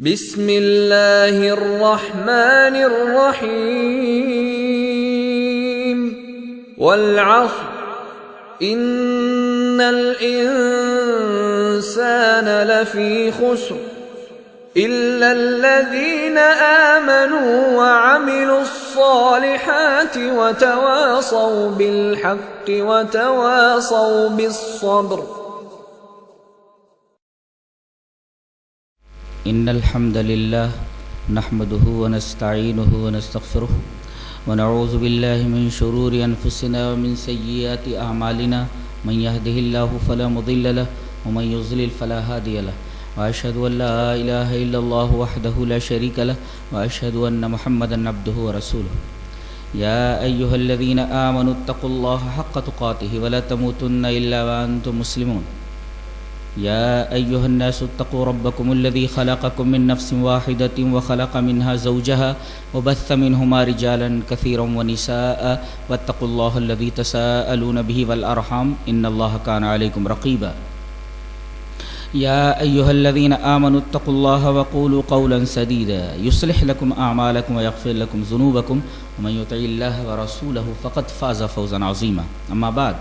بسم اللہ الرحمن الرحیم والعصر ان الانسان لفی خسر الا الذین آمنوا وعملوا الصالحات وتواصوا بالحق وتواصوا بالصبر. ان الحمد لله نحمده ونستعينه ونستغفره ونعوذ بالله من شرور انفسنا ومن سيئات اعمالنا من يهده الله فلا مضل له ومن يضلل فلا هادي له واشهد ان لا اله الا الله وحده لا شريك له واشهد ان محمدا عبده ورسوله. يا ايها الذين امنوا اتقوا الله حق تقاته ولا تموتن الا وانتم مسلمون. يا أيها الناس اتقوا ربكم الذي خلقكم من نفس واحدة وخلق منها زوجها وبث منهما رجالا كثيرا ونساء واتقوا الله الذي تساءلون به والأرحام إن الله كان عليكم رقيبا. يا أيها الذين آمنوا اتقوا الله وقولوا قولا سديدا يصلح لكم أعمالكم ويغفر لكم ذنوبكم ومن يطع الله ورسوله فقد فاز فوزا عظيما. أما بعد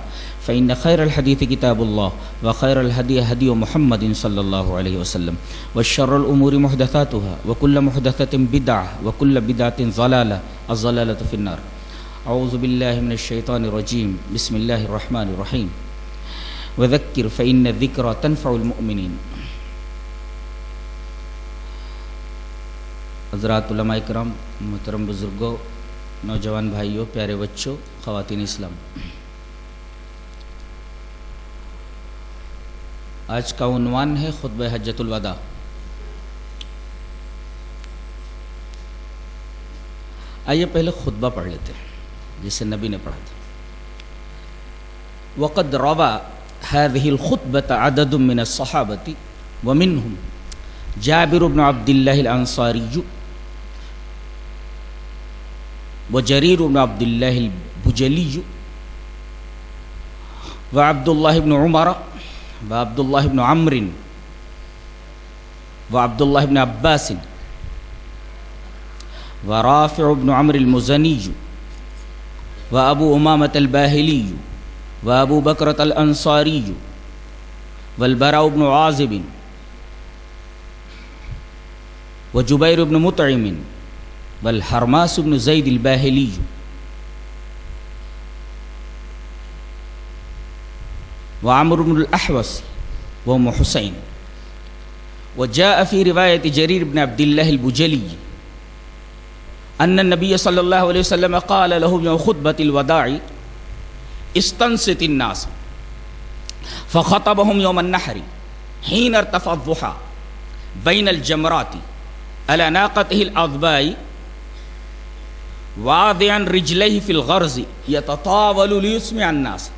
فإن خير الحديث كتاب الله وخير الهدي هدي محمد صلى الله عليه وسلم وشر الأمور محدثاتها وكل محدثة بدعة وكل بدعة ضلالة الضلالة في النار. أعوذ بالله من الشيطان الرجيم. بسم الله الرحمن الرحيم. وذكر فإن الذكرى تنفع المؤمنين. حضرات علماء کرام، محترم بزرگوں، نوجوان بھائیوں، پیارے بچوں، خواتین اسلام، آج کا عنوان ہے خطبہ حجۃ الوداع. آئیے پہلے خطبہ پڑھ لیتے ہیں جسے نبی نے پڑھا تھا. وقد روى هذه الخطبة عدد من الصحابة ومنهم جابر بن عبد الله الأنصاري وجرير بن عبد الله البجلي وعبد الله بن عمر وعبد الله بن عمرو وعبد الله بن عباس ورافع بن عمرو المزني وأبو أمامة الباهلي وأبو بكرة الأنصاري والبراء بن عازب وجبير بن مطعم والحرماس بن زيد الباهلي وعمرو بن الأحوص وأم حسين. وجاء في رواية جرير بن عبد الله البجلي أن النبي صلى الله عليه وسلم قال له يوم خطبة الوداع استنصت الناس، فخطبهم يوم النحر حين ارتفع الضحى بين الجمرات على ناقته الأضباء واضعا رجليه في الغرز يتطاول ليسمع الناس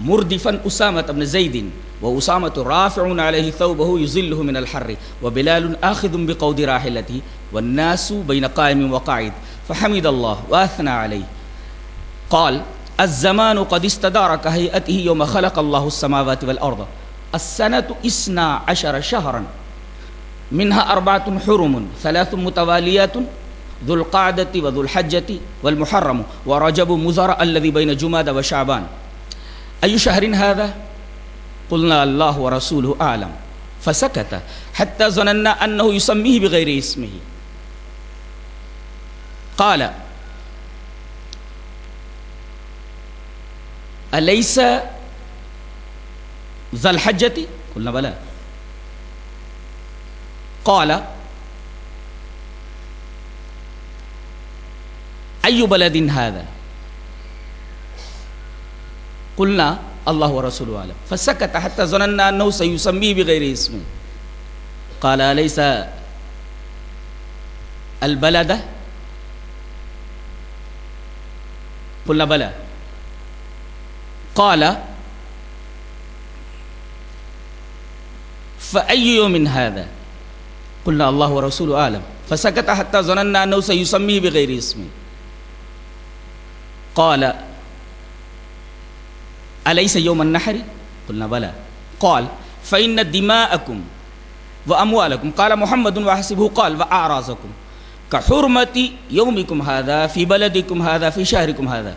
مردفا أسامة بن زيد وأسامة رافع عليه ثوبه يظله من الحر وبلال آخذ بقود راحلته والناس بين قائم وقاعد فحمد الله وأثنى عليه. قال: الزمان قد استدار كهيئته يوم خلق الله السماوات والأرض. السنة 12 شهرا منها 4 حرم 3 متواليات ذو القعدة وذو الحجة والمحرم ورجب مزر الذي بين جمادى وشعبان. أي شهر هذا؟ قلنا الله ورسوله أعلم. فسكت حتى ظننا أنه يسميه بغير اسمه. قال: أليس ذا الحجة؟ قلنا بلى. قال: أي بلد هذا؟ قلنا الله ورسوله أعلم. فسكت حتى ظننا أنه سيسميه بغير اسمه. قال: أليس البلد؟ قلنا بلى. قال: فأي يوم هذا؟ قلنا الله ورسوله أعلم. فسكت حتى ظننا أنه سيسميه بغير اسمه. قال: أليس يوم النحر؟ قلنا بلى. قال: فإن دماءكم وأموالكم قال محمد وحسبه قال وأعراضكم كحرمة يومكم هذا في بلدكم هذا في شهركم هذا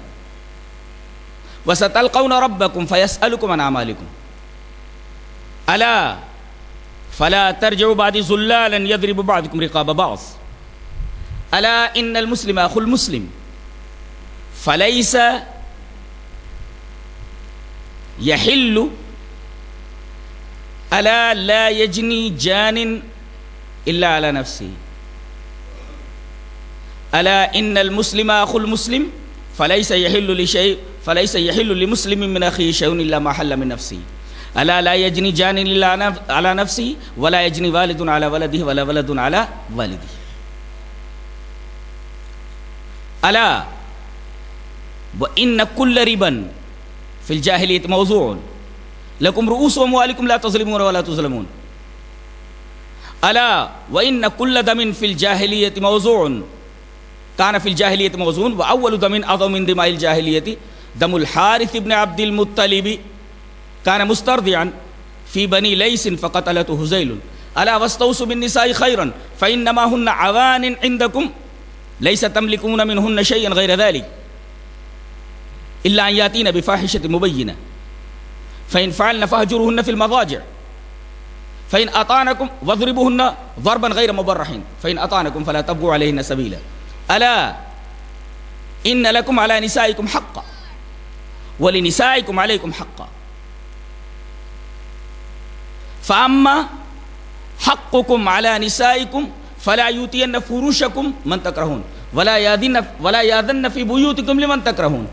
وستلقون ربكم فيسألكم عن أعمالكم ألا فلا ترجعوا بعد زلالا يضرب بعضكم رقاب بعض ألا إن المسلم أخو المسلم فليس يحل ألا لا يجني جان إلا على نفسه ألا إن المسلم أخو المسلم فليس يحل لمسلم من أخيه شيء إلا ما حل من نفسه ألا لا يجني جان إلا على نفسه ولا يجني والد على ولده ولا ولد على والده ألا وإن كل ربا في الجاهلية موضوع لكم رؤوس أموالكم لا تظلمون ولا تظلمون ألا وإن كل دم في الجاهلية موضوع كان في الجاهلية موضوع وأول دم أعظم من دماء الجاهلية دم الحارث بن عبد المطلب كان مسترضعا في بني ليس فقتلته هزيل ألا واستوصوا بالنساء خيرا فإنما هن عوان عندكم ليس تملكون منهن شيئا غير ذلك إلا أن يأتين بفاحشة مبينة فإن فعلن فاهجروهن في المضاجع فإن أطعنكم واضربوهن ضربا غير مبرح فإن أطعنكم فلا تبغوا عليهن سبيلا ألا إن لكم على نسائكم حقا ولنسائكم عليكم حقا فأما حقكم على نسائكم فلا يؤتين فروشكم من تكرهون ولا يأذن في بيوتكم لمن تكرهون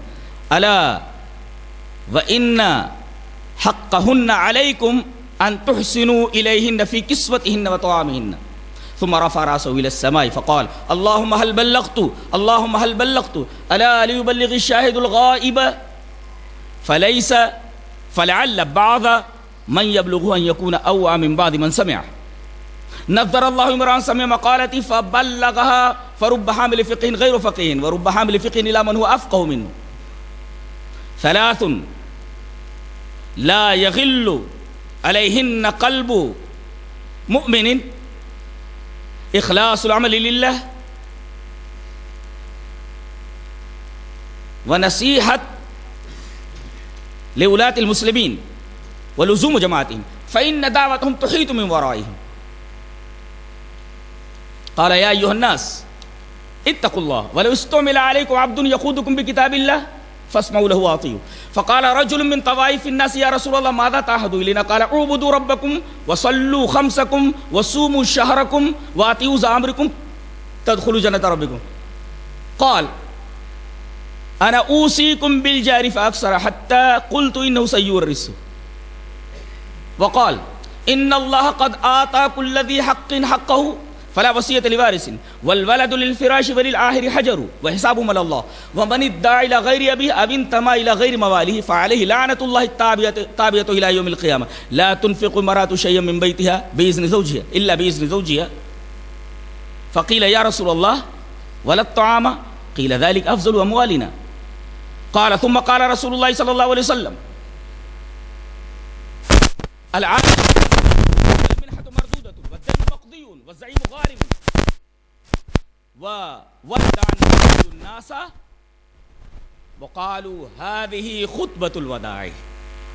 ألا وإن حقهن عليكم أن تحسنوا إليهن في كسوتهن وطعامهن ثم رفع رأسه إلى السماء فقال اللهم هل بلغت اللهم هل بلغت ألا ليبلغ الشاهد الغائب فلعل بعض من يبلغه أن يكون أوعى من بعض من سمع نذر الله امرأ سمع مقالتي فبلغها فرب حامل فقه غير فقيه ورب حامل فقه إلى من هو أفقه منه ثلاث لا يغل عليهن قلب مؤمن إخلاص العمل لله ونصيحة لولاة المسلمين ولزوم جماعتهم فإن دعوتهم تحيط من ورائهم قال يا أيها الناس اتقوا الله ولو استعمل عليكم عبد يقودكم بكتاب الله فاسمعوا له واطيعوا فقال رجل من طوائف الناس يا رسول الله ماذا تعهد إلينا قال اعبدوا ربكم وصلوا خمسكم وصوموا شهركم وأطيعوا زامركم تدخلوا جنة ربكم قال أنا أوصيكم بالجار فأكثر حتى قلت إنه سيورث وقال إن الله قد آتى كل ذي حق حقه فلا وصية لوارث والولد للفراش وللآخر حجر وحسابهم على الله ومن ادعى إلى غير أبيه أو انتمى إلى غير مواليه فعليه لعنة الله التابعة إلى يوم القيامة لا تنفق المرأة شيئا من بيتها بإذن زوجها إلا بإذن زوجها فقيل يا رسول الله ولا الطعام قيل ذلك أفضل أموالنا قال ثم قال رسول الله صلى الله عليه وسلم العالم المنحة مردودة والدين مقضي والزعيم غارم وودع الناس وقالوا هذه خطبة الوداع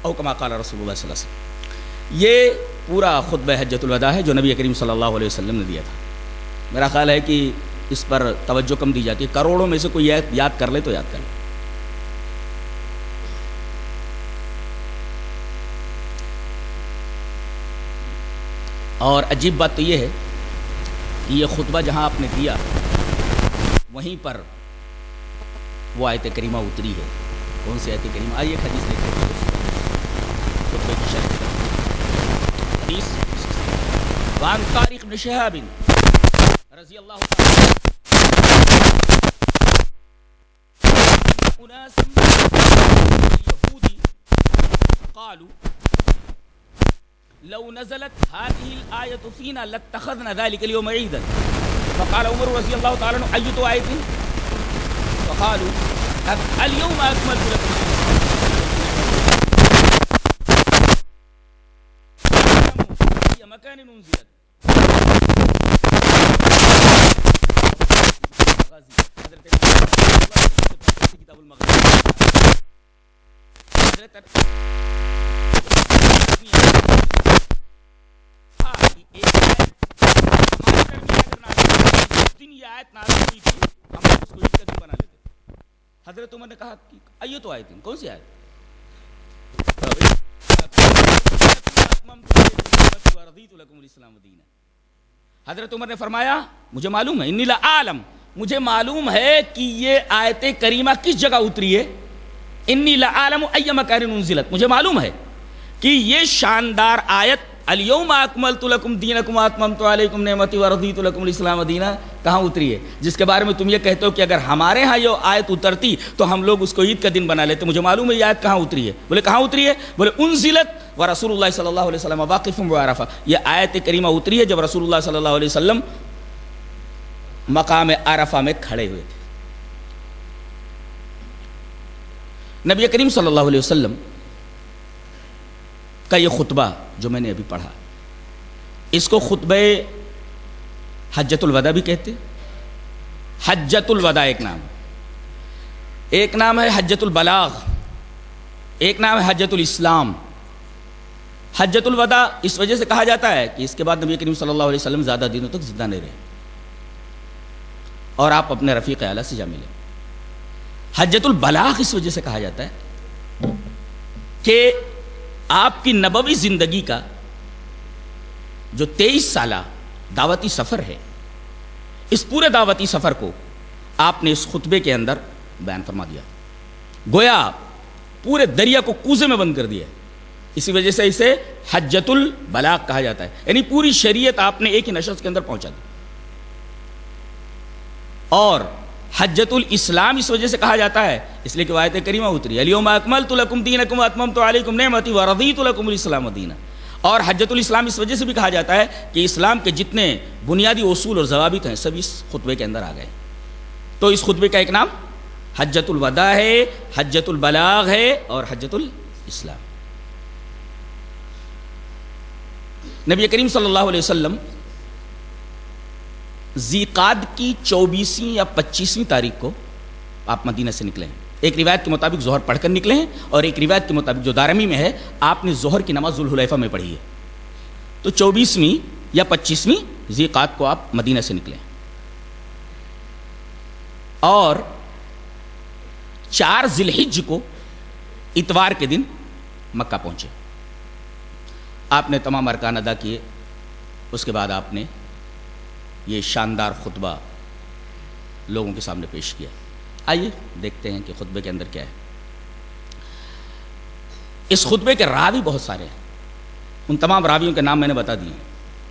او كما قال رسول اللہ صلی اللہ علیہ وسلم. یہ پورا خطبہ حجۃ الوداع ہے جو نبی کریم صلی اللہ علیہ وسلم نے دیا تھا. میرا خیال ہے کہ اس پر توجہ کم دی جاتی ہے. کروڑوں میں سے کوئی یاد کر لے تو یاد کر لے. اور عجیب بات تو یہ ہے کہ یہ خطبہ جہاں آپ نے دیا وہیں پر وہ آیت کریمہ اتری ہے. کون سی آیت کریمہ؟ آئیے ایک حدیث دیکھتے ہیں خطبے کی شرح. حدیث وعن طارق بن شہاب رضی اللہ تعالی اناس اليهود قالوا لو نزلت هذه الآية فينا لاتخذنا ذلك اليوم عيدا. فقال عمر رضي الله تعالى عنه أية آية؟ فقالوا اليوم أكملت لكم في مكان أنزلت آیت نازل ہوئی تھی ہم لوگ اس کو عید کا دن بنا لیتے. حضرت عمر نے کہا کہ آئیے تو آیت کون سی آیت؟ حضرت عمر نے فرمایا مجھے معلوم ہے، انی لعالم، مجھے معلوم ہے کہ یہ آیت کریمہ کس جگہ اتری ہے. انی لعالم ای مکان انزلت، مجھے معلوم ہے کہ یہ شاندار آیت الیوم اکملت لکم دینکم واتممت علیکم نعمتی ورضیت لکم الاسلام دینا کہاں اتری ہے، جس کے بارے میں تم یہ کہتے ہو کہ اگر ہمارے ہاں یہ آیت اترتی تو ہم لوگ اس کو عید کا دن بنا لیتے. مجھے معلوم ہے یہ آیت کہاں اتری ہے. بولے کہاں اتری ہے؟ بولے انزلت ورسول اللہ صلی اللہ علیہ وسلم واقف بعرفہ، یہ آیت کریمہ اتری ہے جب رسول اللہ صلی اللہ علیہ وسلم مقام عرفہ میں کھڑے ہوئے تھے. نبی کریم صلی اللہ علیہ وسلم کا یہ خطبہ جو میں نے ابھی پڑھا، اس کو خطبہ حجۃ الوداع بھی کہتے. حجۃ الوداع ایک نام ہے حجۃ البلاغ، ایک نام ہے حجۃ الاسلام. حجۃ الوداع اس وجہ سے کہا جاتا ہے کہ اس کے بعد نبی کریم صلی اللہ علیہ وسلم زیادہ دنوں تک زندہ نہیں رہے اور آپ اپنے رفیق اعلیٰ سے جا ملے. حجۃ البلاغ اس وجہ سے کہا جاتا ہے کہ آپ کی نبوی زندگی کا جو 23 سالہ دعوتی سفر ہے، اس پورے دعوتی سفر کو آپ نے اس خطبے کے اندر بیان فرما دیا. گویا پورے دریا کو کوزے میں بند کر دیا. اسی وجہ سے اسے حجۃ البلاغ کہا جاتا ہے، یعنی پوری شریعت آپ نے ایک ہی نشست کے اندر پہنچا دی. اور حجۃ الاسلام اس وجہ سے کہا جاتا ہے اس لیے کہ آیت کریمہ اتری الیوم اکملت لکم دینکم واتممت علیکم نعمتی ورضیت لکم الاسلام دینا. اور حجۃ الاسلام اس وجہ سے بھی کہا جاتا ہے کہ اسلام کے جتنے بنیادی اصول اور ضوابط ہیں سب اس خطبے کے اندر آ گئے. تو اس خطبے کا ایک نام حجۃ الوداع ہے، حجۃ البلاغ ہے اور حجۃ الاسلام. نبی کریم صلی اللہ علیہ وسلم ذیقعد کی 24ویں یا 25ویں تاریخ کو آپ مدینہ سے نکلے ہیں. ایک روایت کے مطابق ظہر پڑھ کر نکلے ہیں اور ایک روایت کے مطابق جو دارمی میں ہے آپ نے ظہر کی نماز ذوالحلیفہ میں پڑھی ہے. تو 24ویں یا 25ویں ذیقعد کو آپ مدینہ سے نکلے اور 4 ذی الحجہ کو اتوار کے دن مکہ پہنچے. آپ نے تمام ارکان ادا کیے. اس کے بعد آپ نے یہ شاندار خطبہ لوگوں کے سامنے پیش کیا. آئیے دیکھتے ہیں کہ خطبے کے اندر کیا ہے. اس خطبے کے راوی بہت سارے ہیں. ان تمام راویوں کے نام میں نے بتا دیے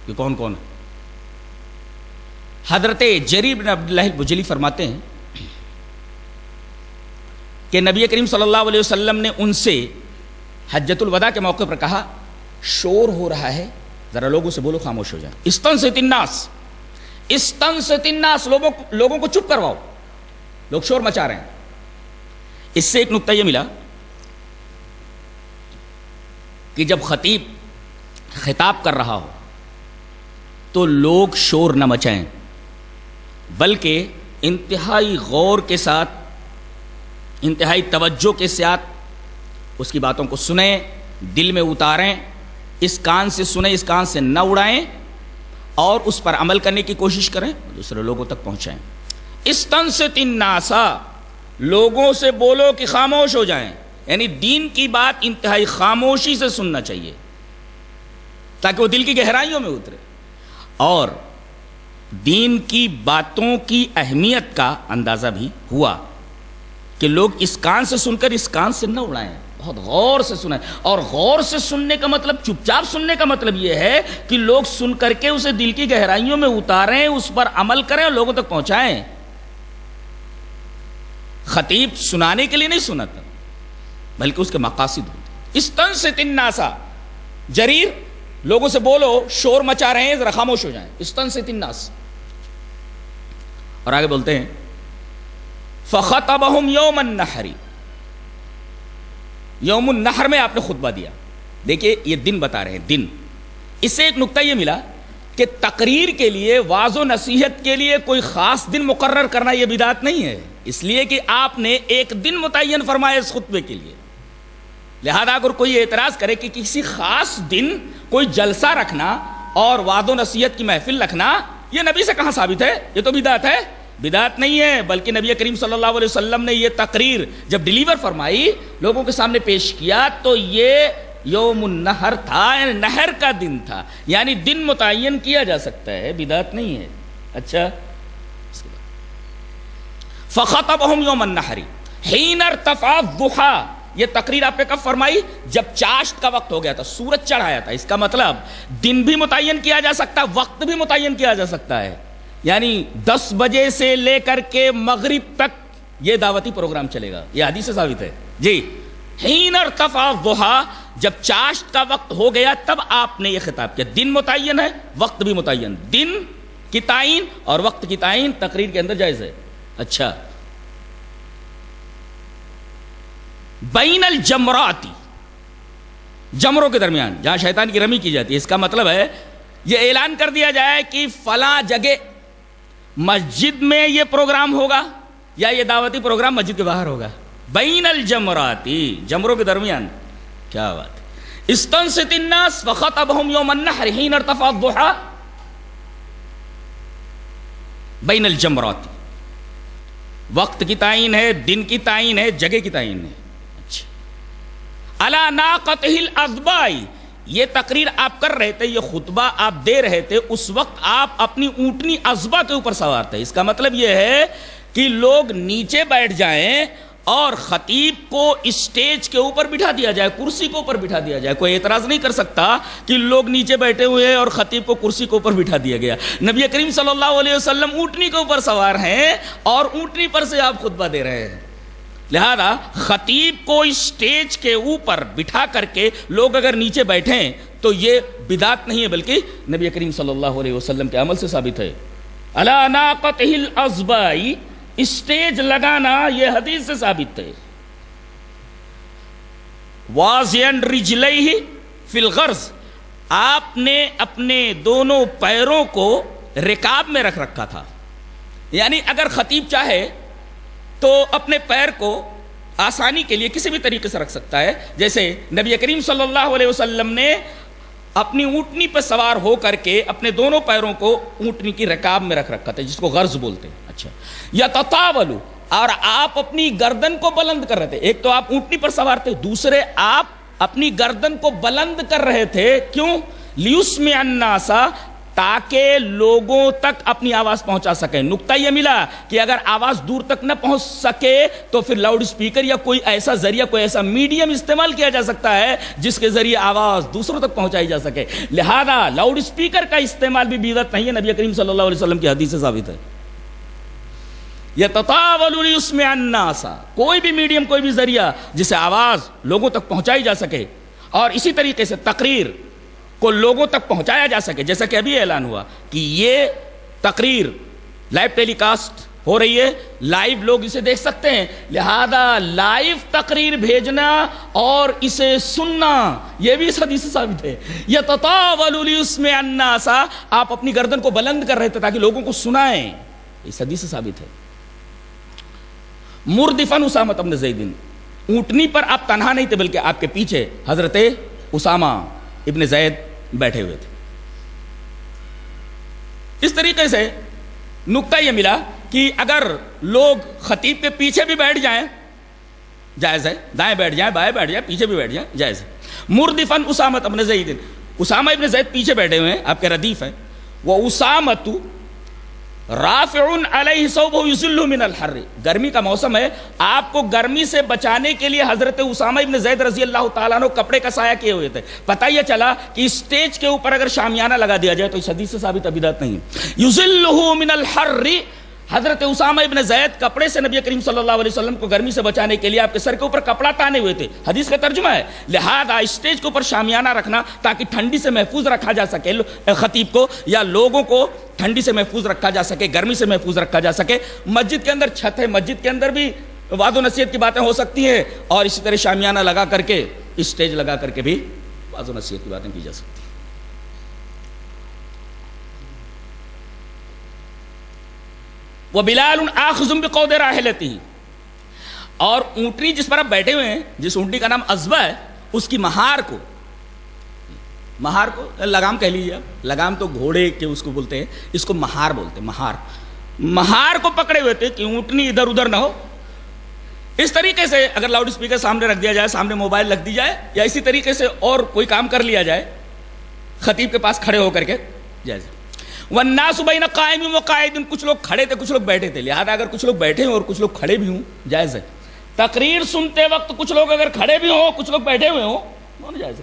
کہ کون کون ہے. حضرت جریر بن عبداللہ البجلی فرماتے ہیں کہ نبی کریم صلی اللہ علیہ وسلم نے ان سے حجۃ الوداع کے موقع پر کہا شور ہو رہا ہے، ذرا لوگوں سے بولو خاموش ہو جائیں. استنصت الناس، استنصت الناس، لوگوں کو چپ کرواؤ، لوگ شور مچا رہے ہیں. اس سے ایک نقطہ یہ ملا کہ جب خطیب خطاب کر رہا ہو تو لوگ شور نہ مچائیں بلکہ انتہائی غور کے ساتھ، انتہائی توجہ کے ساتھ اس کی باتوں کو سنیں، دل میں اتاریں، اس کان سے سنیں، اس کان سے نہ اڑائیں اور اس پر عمل کرنے کی کوشش کریں، دوسرے لوگوں تک پہنچائیں. استنصت الناس، لوگوں سے بولو کہ خاموش ہو جائیں، یعنی دین کی بات انتہائی خاموشی سے سننا چاہیے تاکہ وہ دل کی گہرائیوں میں اترے اور دین کی باتوں کی اہمیت کا اندازہ بھی ہوا کہ لوگ اس کان سے سن کر اس کان سے نہ اڑائیں، بہت غور سے سنیں. اور غور سے سننے کا مطلب، چپ چاپ سننے کا مطلب یہ ہے کہ لوگ سن کر کے اسے دل کی گہرائیوں میں اتاریں، اس پر عمل کریں اور لوگوں تک پہنچائیں. خطیب سنانے کے لیے نہیں سناتا بلکہ اس کے مقاصد ہوتے. استنصت الناس، جریر لوگوں سے بولو شور مچا رہے ہیں ذرا خاموش ہو جائیں. استنصت الناس. اور آگے بولتے ہیں فخطبہم یوم النحر، یوم النحر میں آپ نے خطبہ دیا. دیکھیے یہ دن بتا رہے ہیں، دن. اس سے ایک نقطہ یہ ملا کہ تقریر کے لیے، واعظ و نصیحت کے لیے کوئی خاص دن مقرر کرنا یہ بدعت نہیں ہے، اس لیے کہ آپ نے ایک دن متعین فرمایا اس خطبے کے لیے. لہذا اگر کوئی اعتراض کرے کہ کسی خاص دن کوئی جلسہ رکھنا اور وعظ و نصیحت کی محفل رکھنا، یہ نبی سے کہاں ثابت ہے؟ یہ تو بدعت ہے. بدعت نہیں ہے، بلکہ نبی کریم صلی اللہ علیہ وسلم نے یہ تقریر جب ڈیلیور فرمائی، لوگوں کے سامنے پیش کیا، تو یہ یوم النحر تھا، یعنی نہر کا دن تھا، یعنی دن متعین کیا جا سکتا ہے، بدعت نہیں ہے۔ اچھا، فخطبہم یوم النحر حین ارتفع الضحیٰ، یہ تقریر آپ نے کب فرمائی؟ جب چاشت کا وقت ہو گیا تھا، سورج چڑھ آیا تھا۔ اس کا مطلب دن بھی متعین کیا جا سکتا ہے، وقت بھی متعین کیا جا سکتا ہے، یعنی 10 بجے سے لے کر کے مغرب تک یہ دعوتی پروگرام چلے گا، یہ حدیث سے ثابت ہے جی۔ حین ارتفع الضحیٰ، جب چاشت کا وقت ہو گیا تب آپ نے یہ خطاب کیا۔ دن متعین ہے، وقت بھی متعین، دن کی تعین اور وقت کی تعین تقریر کے اندر جائز ہے۔ اچھا، بین الجمراتی، جمروں کے درمیان جہاں شیطان کی رمی کی جاتی ہے، اس کا مطلب ہے یہ اعلان کر دیا جائے کہ فلاں جگہ مسجد میں یہ پروگرام ہوگا یا یہ دعوتی پروگرام مسجد کے باہر ہوگا۔ بین الجمراتی، جمروں کے درمیان، کیا بات ہے۔ استنصت الناس فخطبہم یوم النحر حین ارتفع الضحیٰ بین الجمراتی، وقت کی تعین ہے، دن کی تعین ہے، جگہ کی تعین ہے۔ علی ناقتہ الاضباء، یہ تقریر آپ کر رہے تھے، یہ خطبہ آپ دے رہے تھے، اس وقت آپ اپنی اونٹنی اضبا کے اوپر سوار تھے۔ اس کا مطلب یہ ہے کہ لوگ نیچے بیٹھ جائیں اور خطیب کو اسٹیج کے اوپر بٹھا دیا جائے، کرسی کے اوپر بٹھا دیا جائے۔ کوئی اعتراض نہیں کر سکتا کہ لوگ نیچے بیٹھے ہوئے ہیں اور خطیب کو کرسی کے اوپر بٹھا دیا گیا۔ نبی کریم صلی اللہ علیہ وسلم اونٹنی کے اوپر سوار ہیں اور اونٹنی پر سے آپ خطبہ دے رہے ہیں، لہذا خطیب کو اسٹیج کے اوپر بٹھا کر کے لوگ اگر نیچے بیٹھیں تو یہ بدعت نہیں ہے، بلکہ نبی کریم صلی اللہ علیہ وسلم کے عمل سے ثابت ہے۔ علی ناقتہ الاضباء، اسٹیج لگانا یہ حدیث سے ثابت ہے۔ واضعا رجلیہ فی الغرز، آپ نے اپنے دونوں پیروں کو رکاب میں رکھ رکھا تھا، یعنی اگر خطیب چاہے تو اپنے پیر کو آسانی کے لیے کسی بھی طریقے سے رکھ سکتا ہے، جیسے نبی کریم صلی اللہ علیہ وسلم نے اپنی اونٹنی پر سوار ہو کر کے اپنے دونوں پیروں کو اونٹنی کی رکاب میں رکھ رکھا تھا، جس کو غرز بولتے ہیں۔ اچھا، یتطاول، اور آپ اپنی گردن کو بلند کر رہے تھے۔ ایک تو آپ اونٹنی پر سوار تھے، دوسرے آپ اپنی گردن کو بلند کر رہے تھے، کیوں؟ لیسمع الناس، تاکہ لوگوں تک اپنی آواز پہنچا سکیں۔ نقطہ یہ ملا کہ اگر آواز دور تک نہ پہنچ سکے تو پھر لاؤڈ سپیکر یا کوئی ایسا ذریعہ، کوئی ایسا میڈیم استعمال کیا جا سکتا ہے جس کے ذریعے آواز دوسروں تک پہنچائی جا سکے، لہذا لاؤڈ سپیکر کا استعمال بھی بدعت نہیں ہے، نبی کریم صلی اللہ علیہ وسلم کی حدیث سے ثابت ہے۔ یتطاول لیسمع الناس، کوئی بھی میڈیم، کوئی بھی ذریعہ جسے آواز لوگوں تک پہنچائی جا سکے، اور اسی طریقے سے تقریر کو لوگوں تک پہنچایا جا سکے، جیسا کہ ابھی اعلان ہوا کہ یہ تقریر لائیو ٹیلی کاسٹ ہو رہی ہے، لائیو لوگ اسے دیکھ سکتے ہیں، لہذا لائیو تقریر بھیجنا اور اسے سننا یہ بھی اس حدیث سے ثابت ہے۔ یتطاول لیسمع الناس، آپ اپنی گردن کو بلند کر رہے تھے تاکہ لوگوں کو سنائیں، اس حدیث سے ثابت ہے۔ مردفن اسامہ بن زید، اونٹنی پر آپ تنہا نہیں تھے بلکہ آپ کے پیچھے حضرت اسامہ ابن زید بیٹھے ہوئے تھے۔ اس طریقے سے نقطہ یہ ملا کہ اگر لوگ خطیب کے پیچھے بھی بیٹھ جائیں جائز ہے، دائیں بیٹھ جائیں، بائیں بیٹھ جائیں، پیچھے بھی بیٹھ جائیں، جائز ہے۔ مردفن اسامہ ابن زید، اسامہ ابن زید پیچھے بیٹھے ہوئے ہیں، آپ کے ردیف ہیں۔ وہ اسامۃ رافع علیہ ثوبہ یظلہ من الحر، گرمی کا موسم ہے، آپ کو گرمی سے بچانے کے لیے حضرت اسامہ ابن زید رضی اللہ تعالیٰ عنہ کپڑے کا سایہ کیے ہوئے تھے۔ پتہ یہ چلا کہ اسٹیج کے اوپر اگر شامیانہ لگا دیا جائے تو اس حدیث سے ثابت بدعت نہیں۔ یظلہ من الحر، حضرت اسامہ ابن زید کپڑے سے نبی کریم صلی اللہ علیہ وسلم کو گرمی سے بچانے کے لیے آپ کے سر کے اوپر کپڑا تانے ہوئے تھے، حدیث کا ترجمہ ہے۔ لہذا اسٹیج کے اوپر شامیانہ رکھنا تاکہ ٹھنڈی سے محفوظ رکھا جا سکے خطیب کو، یا لوگوں کو ٹھنڈی سے محفوظ رکھا جا سکے، گرمی سے محفوظ رکھا جا سکے۔ مسجد کے اندر چھت ہے، مسجد کے اندر بھی وعظ و نصیحت کی باتیں ہو سکتی ہیں، اور اسی طرح شامیانہ لگا کر کے، اسٹیج لگا کر کے بھی وعظ و نصیحت کی باتیں کی جا سکتی ہیں۔ وبلال آخذ بقود راحلتہ، اور اونٹنی جس پر آپ بیٹھے ہوئے ہیں، جس اونٹنی کا نام ازبا ہے، اس کی مہار کو لگام کہہ لیجیے آپ، لگام تو گھوڑے کے اس کو بولتے ہیں، اس کو مہار بولتے ہیں، مہار۔ مہار کو پکڑے ہوئے تھے کہ اونٹنی ادھر ادھر نہ ہو. اس طریقے سے اگر لاؤڈ اسپیکر سامنے رکھ دیا جائے, سامنے موبائل رکھ دی جائے, یا اسی طریقے سے اور کوئی کام کر لیا جائے خطیب کے پاس کھڑے ہو کر کے, جائز. والناس بین قائم و قاعد, کچھ لوگ کھڑے تھے کچھ لوگ بیٹھے تھے, لہذا اگر کچھ لوگ بیٹھے ہوں اور کچھ لوگ کھڑے بھی ہوں جائز ہے. تقریر سنتے وقت کچھ لوگ اگر کھڑے بھی ہوں کچھ لوگ بیٹھے ہوئے ہوں,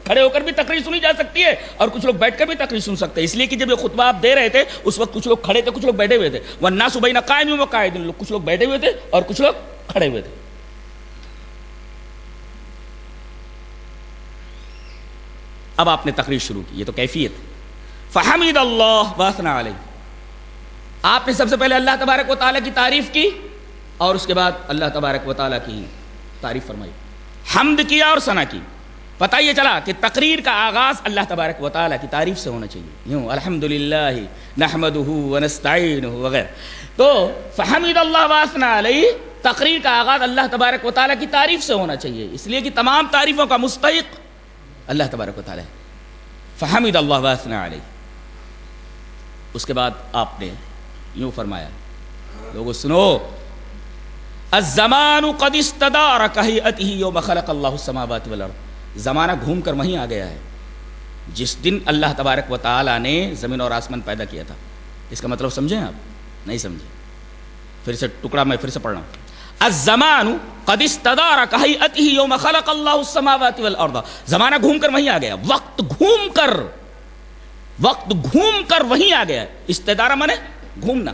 کھڑے ہو کر بھی تقریر سنی جا سکتی ہے اور کچھ لوگ بیٹھ کر بھی تقریر سن سکتے ہیں, اس لیے کہ جب یہ خطبہ آپ دے رہے تھے اس وقت کچھ لوگ کھڑے تھے کچھ لوگ بیٹھے ہوئے تھے. والناس بین قائم و قاعد, کچھ لوگ بیٹھے ہوئے تھے اور کچھ لوگ کھڑے ہوئے تھے. اب آپ نے تقریر شروع کی, یہ تو کیفیت. فحمد اللہ واثنى علیہ, آپ نے سب سے پہلے اللہ تبارک و تعالیٰ کی تعریف کی اور اس کے بعد اللہ تبارک و تعالیٰ کی تعریف فرمائی, حمد کیا اور ثنا کی. پتہ یہ چلا کہ تقریر کا آغاز اللہ تبارک و تعالیٰ کی تعریف سے ہونا چاہیے, یوں الحمدللہ نحمدہ ونستعینہ وغیرہ. تو فحمد اللہ واثنى علیہ, تقریر کا آغاز اللہ تبارک و تعالیٰ کی تعریف سے ہونا چاہیے, اس لیے کہ تمام تعریفوں کا مستحق اللہ تبارک و تعالیٰ ہے. فحمد اللہ واثنى علیہ. اس کے بعد آپ نے یوں فرمایا, لوگوں سنو, الزمان قد استدار کہیئتہ یوم خلق اللہ السماوات والارض, زمانہ گھوم کر وہیں آ گیا ہے جس دن اللہ تبارک و تعالیٰ نے زمین اور آسمان پیدا کیا تھا. اس کا مطلب سمجھیں آپ؟ نہیں سمجھے, پھر سے ٹکڑا میں پھر سے پڑھ رہا ہوں. الزمان قد استدار کہیئتہ یوم خلق اللہ السماوات والارض, زمانہ گھوم کر وہیں آ گیا, وقت گھوم کر وہیں آ گیا. استدارہ مانے گھومنا,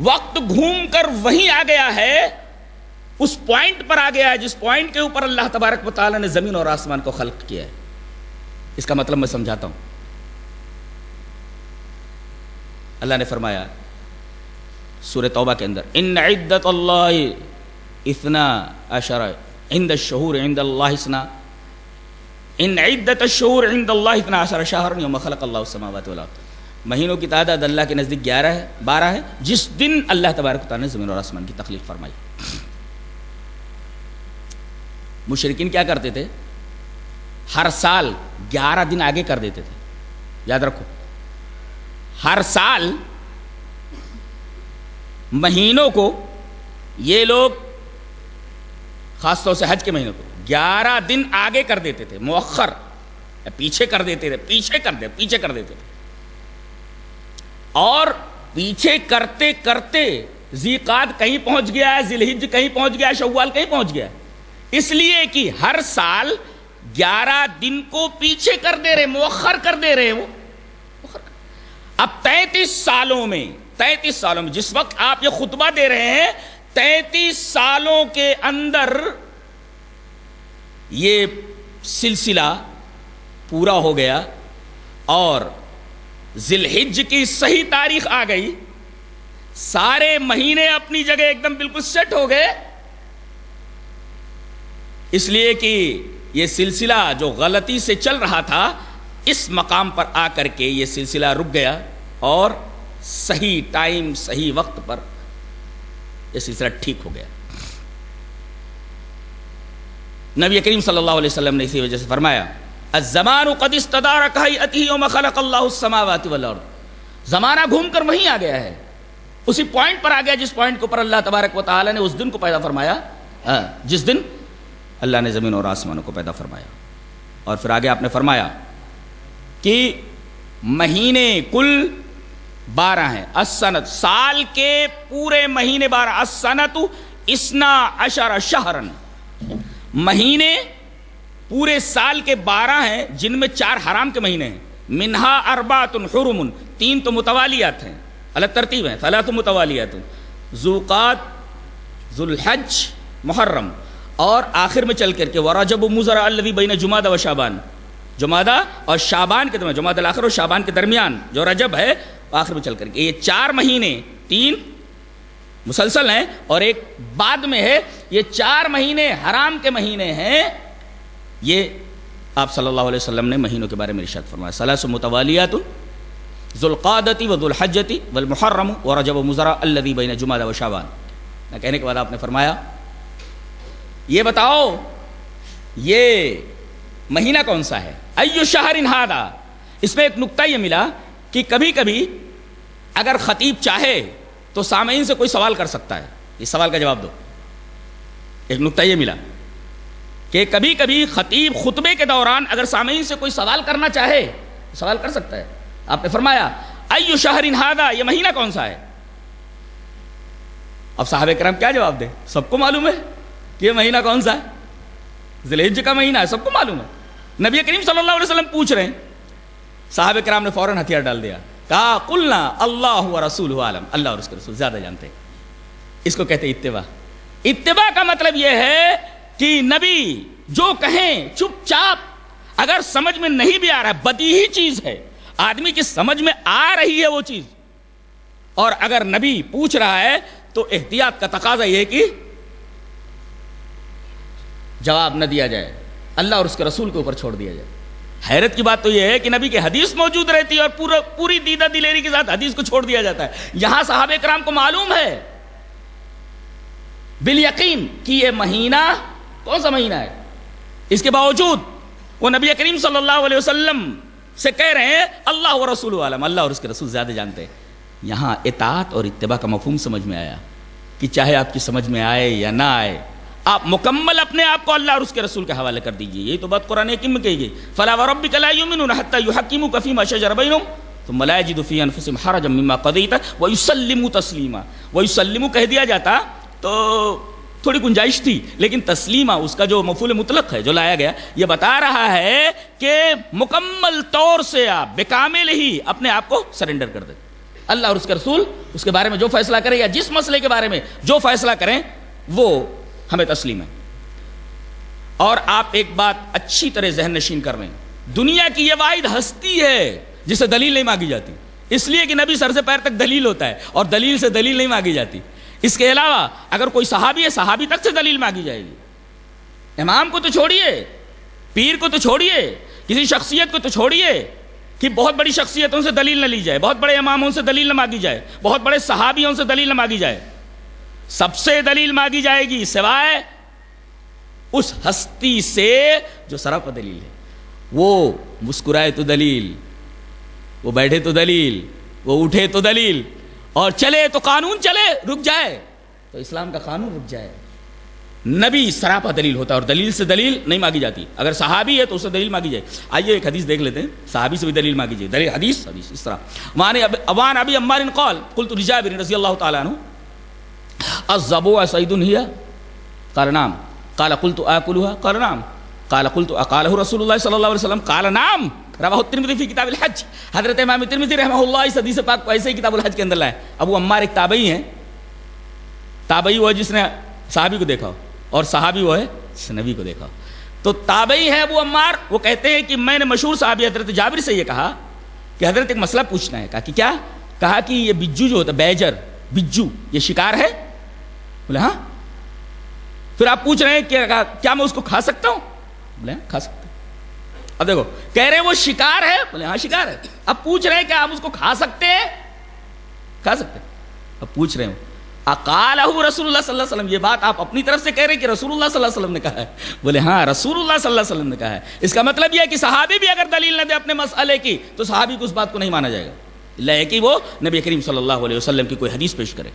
وقت گھوم کر وہیں آ گیا ہے, اس پوائنٹ پر آ گیا ہے جس پوائنٹ کے اوپر اللہ تبارک و تعالیٰ نے زمین اور آسمان کو خلق کیا ہے. اس کا مطلب میں سمجھاتا ہوں. اللہ نے فرمایا سورہ توبہ کے اندر, ان عدت اللہ 12 عند الشہور عند اللہ اثنا, ان عدت الشہور عند اللہ 12 شہرا یوم خلق اللہ السماوات والارض, مہینوں کی تعداد اللہ کے نزدیک 12 ہے جس دن اللہ تبارک و تعالیٰ نے زمین اور آسمان کی تخلیق فرمائی. مشرکین کیا کرتے تھے, ہر سال 11 دن آگے کر دیتے تھے. یاد رکھو, ہر سال مہینوں کو یہ لوگ خاص طور سے حج کے مہینوں کو 11 دن آگے کر دیتے تھے, مؤخر پیچھے کر دیتے تھے. اور پیچھے کرتے کرتے ذی قعدہ کہیں پہنچ گیا ہے, ذی الحجہ کہیں پہنچ گیا ہے, شوال کہیں پہنچ گیا ہے, اس لیے کہ ہر سال 11 دن کو پیچھے کر دے رہے, مؤخر کر دے رہے. وہ اب 33 سالوں میں جس وقت آپ یہ خطبہ دے رہے ہیں, 33 سالوں کے اندر یہ سلسلہ پورا ہو گیا اور ذی الحجہ کی صحیح تاریخ آ گئی, سارے مہینے اپنی جگہ ایک دم بالکل سیٹ ہو گئے. اس لیے کہ یہ سلسلہ جو غلطی سے چل رہا تھا, اس مقام پر آ کر کے یہ سلسلہ رک گیا اور صحیح ٹائم صحیح وقت پر یہ سلسلہ ٹھیک ہو گیا. نبی کریم صلی اللہ علیہ وسلم نے اسی وجہ سے فرمایا, الزمان قد استدار کہیئتہ یوم خلق اللہ السماوات والارض, زمانہ گھوم کر وہیں آ گیا ہے, اسی پوائنٹ پر آ گیا جس پوائنٹ کے اوپر اللہ تبارک و تعالیٰ نے اس دن کو پیدا فرمایا, جس دن اللہ نے زمین اور آسمانوں کو پیدا فرمایا. اور پھر آگے آپ نے فرمایا کہ مہینے کل 12 ہیں, السنت سال کے پورے مہینے 12, السنت 12 شہرا, مہینے پورے سال کے 12 ہیں جن میں 4 حرام کے مہینے ہیں, منہا 4 حرم, 3 تو متوالیات ہیں, الگ ترتیب ہیں, 3 متوالیات, ذوالقعدہ, ذوالحج, محرم, اور آخر میں چل کر کے ورجب مضر الذی بین جمادہ و شعبان, جمادہ اور شعبان کے درمیان, جمادہ الاخر اور شعبان کے درمیان جو رجب ہے آخر میں چل کر کے, یہ 4 مہینے, 3 مسلسل ہیں اور ایک بعد میں ہے, یہ 4 مہینے حرام کے مہینے ہیں. یہ آپ صلی اللہ علیہ وسلم نے مہینوں کے بارے میں ارشاد فرمایا, 3 متوالیات, ذوالقعدہ وذوالحجہ والمحرم ورجب مضر الذی بین جمادہ و شعبان. کہنے کے بعد آپ نے فرمایا, یہ بتاؤ یہ مہینہ کون سا ہے, ایو شہر ھذا. اس میں ایک نکتہ یہ ملا کہ کبھی کبھی اگر خطیب چاہے تو سامعین سے کوئی سوال کر سکتا ہے. اس سوال کا جواب دو. ایک نکتہ یہ ملا کہ کبھی کبھی خطیب خطبے کے دوران اگر سامعین سے کوئی سوال کرنا چاہے سوال کر سکتا ہے. آپ نے فرمایا ایو شہر ھذا، یہ مہینہ کون سا ہے؟ اب صحابہ کرام کیا جواب دیں؟ سب کو معلوم ہے کہ یہ مہینہ کون سا ہے، ذی الحجہ کا مہینہ ہے، سب کو معلوم ہے. نبی کریم صلی اللہ علیہ وسلم پوچھ رہے ہیں، صحابہ کرام نے فوراً ہتھیار ڈال دیا، کہا قلنا اللہ و رسولہ عالم، اللہ اور اس کے رسول زیادہ جانتے ہیں. اس کو کہتے ہیں اتباع. اتباع کا مطلب یہ ہے کہ نبی جو کہیں چپ چاپ، اگر سمجھ میں نہیں بھی آ رہا ہے، بدیہی چیز ہے، آدمی کی سمجھ میں آ رہی ہے وہ چیز، اور اگر نبی پوچھ رہا ہے تو احتیاط کا تقاضا یہ ہے کہ جواب نہ دیا جائے، اللہ اور اس کے رسول کے اوپر چھوڑ دیا جائے. حیرت کی بات تو یہ ہے کہ نبی کی حدیث موجود رہتی ہے اور پوری دیدہ دلیری کے ساتھ حدیث کو چھوڑ دیا جاتا ہے. یہاں صحابہ کرام کو معلوم ہے بالیقین کہ یہ مہینہ کون سا مہینہ ہے، اس کے باوجود وہ نبی کریم صلی اللہ علیہ وسلم سے کہہ رہے ہیں اللہ و رسول عالم، اللہ اور اس کے رسول زیادہ جانتے ہیں. یہاں اطاعت اور اتباع کا مفہوم سمجھ میں آیا کہ چاہے آپ کی سمجھ میں آئے یا نہ آئے، آپ مکمل اپنے آپ کو اللہ اور اس کے رسول کے حوالے کر دیجئے. یہی تو بات قرآن حکیم میں کہی گئی، فلا وربک لا یؤمنون حتی یحکموک فیما شجر بینہم ثم لا یجدوا فی انفسہم حرجا مما قضیت ویسلموا تسلیما. ویسلموا کہہ دیا جاتا تو تھوڑی گنجائش تھی، لیکن تسلیمہ اس کا جو مفعول مطلق ہے جو لایا گیا، یہ بتا رہا ہے کہ مکمل طور سے آپ بکامل ہی اپنے آپ کو سرنڈر کر دیں. اللہ اور اس کے رسول اس کے بارے میں جو فیصلہ کریں یا جس مسئلے کے بارے میں جو فیصلہ کریں وہ ہمیں تسلیم ہے. اور آپ ایک بات اچھی طرح ذہن نشین کر رہے ہیں، دنیا کی یہ واحد ہستی ہے جسے دلیل نہیں مانگی جاتی، اس لیے کہ نبی سر سے پیر تک دلیل ہوتا ہے اور دلیل سے دلیل نہیں مانگی جاتی. اس کے علاوہ اگر کوئی صحابی ہے، صحابی تک سے دلیل مانگی جائے گی. امام کو تو چھوڑیے، پیر کو تو چھوڑیے، کسی شخصیت کو تو چھوڑیے کہ بہت بڑی شخصیتوں سے دلیل نہ لی جائے، بہت بڑے اماموں سے دلیل نہ مانگی جائے، بہت بڑے صحابیوں سے دلیل نہ مانگی جائے. سب سے دلیل مانگی جائے گی سوائے اس ہستی سے جو سراپا دلیل ہے. وہ مسکرائے تو دلیل، وہ بیٹھے تو دلیل، وہ اٹھے تو دلیل، اور چلے تو قانون چلے، رک جائے تو اسلام کا قانون رک جائے. نبی سراپا دلیل ہوتا ہے اور دلیل سے دلیل نہیں مانگی جاتی. اگر صحابی ہے تو اسے دلیل مانگی جائے. آئیے ایک حدیث دیکھ لیتے ہیں، صحابی سے بھی دلیل مانگی جائے. دلیل حدیث اس طرح وان ابی عمار قال قلت لجابر رضی اللہ تعالی عنہ الضبوع صید ہی قال نعم قال قلت آکلها قال نعم قال قلت اقاله رسول اللہ صلی اللہ علیہ وسلم قال نعم رواہ الترمذی فی کتاب الحج. حضرت امام ترمذی رحمہ اللہ اس حدیث پاک کو ایسے ہی کتاب الحج کے اندر لائے. ابو عمار ایک تابعی ہیں، تابعی وہ ہے جس نے صحابی کو دیکھا اور صحابی وہ ہے جس نے نبی کو دیکھا. تو تابعی ہے ابو عمار، وہ کہتے ہیں کہ میں نے مشہور صحابی حضرت جابر سے یہ کہا کہ حضرت ایک مسئلہ پوچھنا ہے. کہا کہ کیا؟ کہا کہ یہ بجو جو ہوتا ہے، بیجر بجو، یہ شکار ہے؟ بولے ہاں. پھر آپ پوچھ رہے ہیں کہ کیا میں اس کو کھا سکتا ہوں؟ بولے ہاں کھا سکتا ہوں. اب دیکھو کہہ رہے ہیں وہ شکار ہے، بولے ہاں شکار ہے. اب پوچھ رہے ہیں کہ آپ اس کو کھا سکتے ہیں؟ کھا سکتے ہیں. اب پوچھ رہے ہوں اقالہ رسول اللہ صلی اللہ علیہ وسلم، یہ بات آپ اپنی طرف سے کہہ رہے ہیں کہ رسول اللہ صلی اللہ علیہ وسلم نے کہا ہے؟ بولے ہاں رسول اللہ صلی اللہ علیہ وسلم نے کہا ہے. اس کا مطلب یہ ہے کہ صحابی بھی اگر دلیل نہ دے اپنے مسئلے کی تو صحابی کو اس بات کو نہیں مانا جائے گا، اللہ ہے کہ وہ نبی کریم صلی اللہ علیہ وسلم کی کوئی حدیث پیش کرے.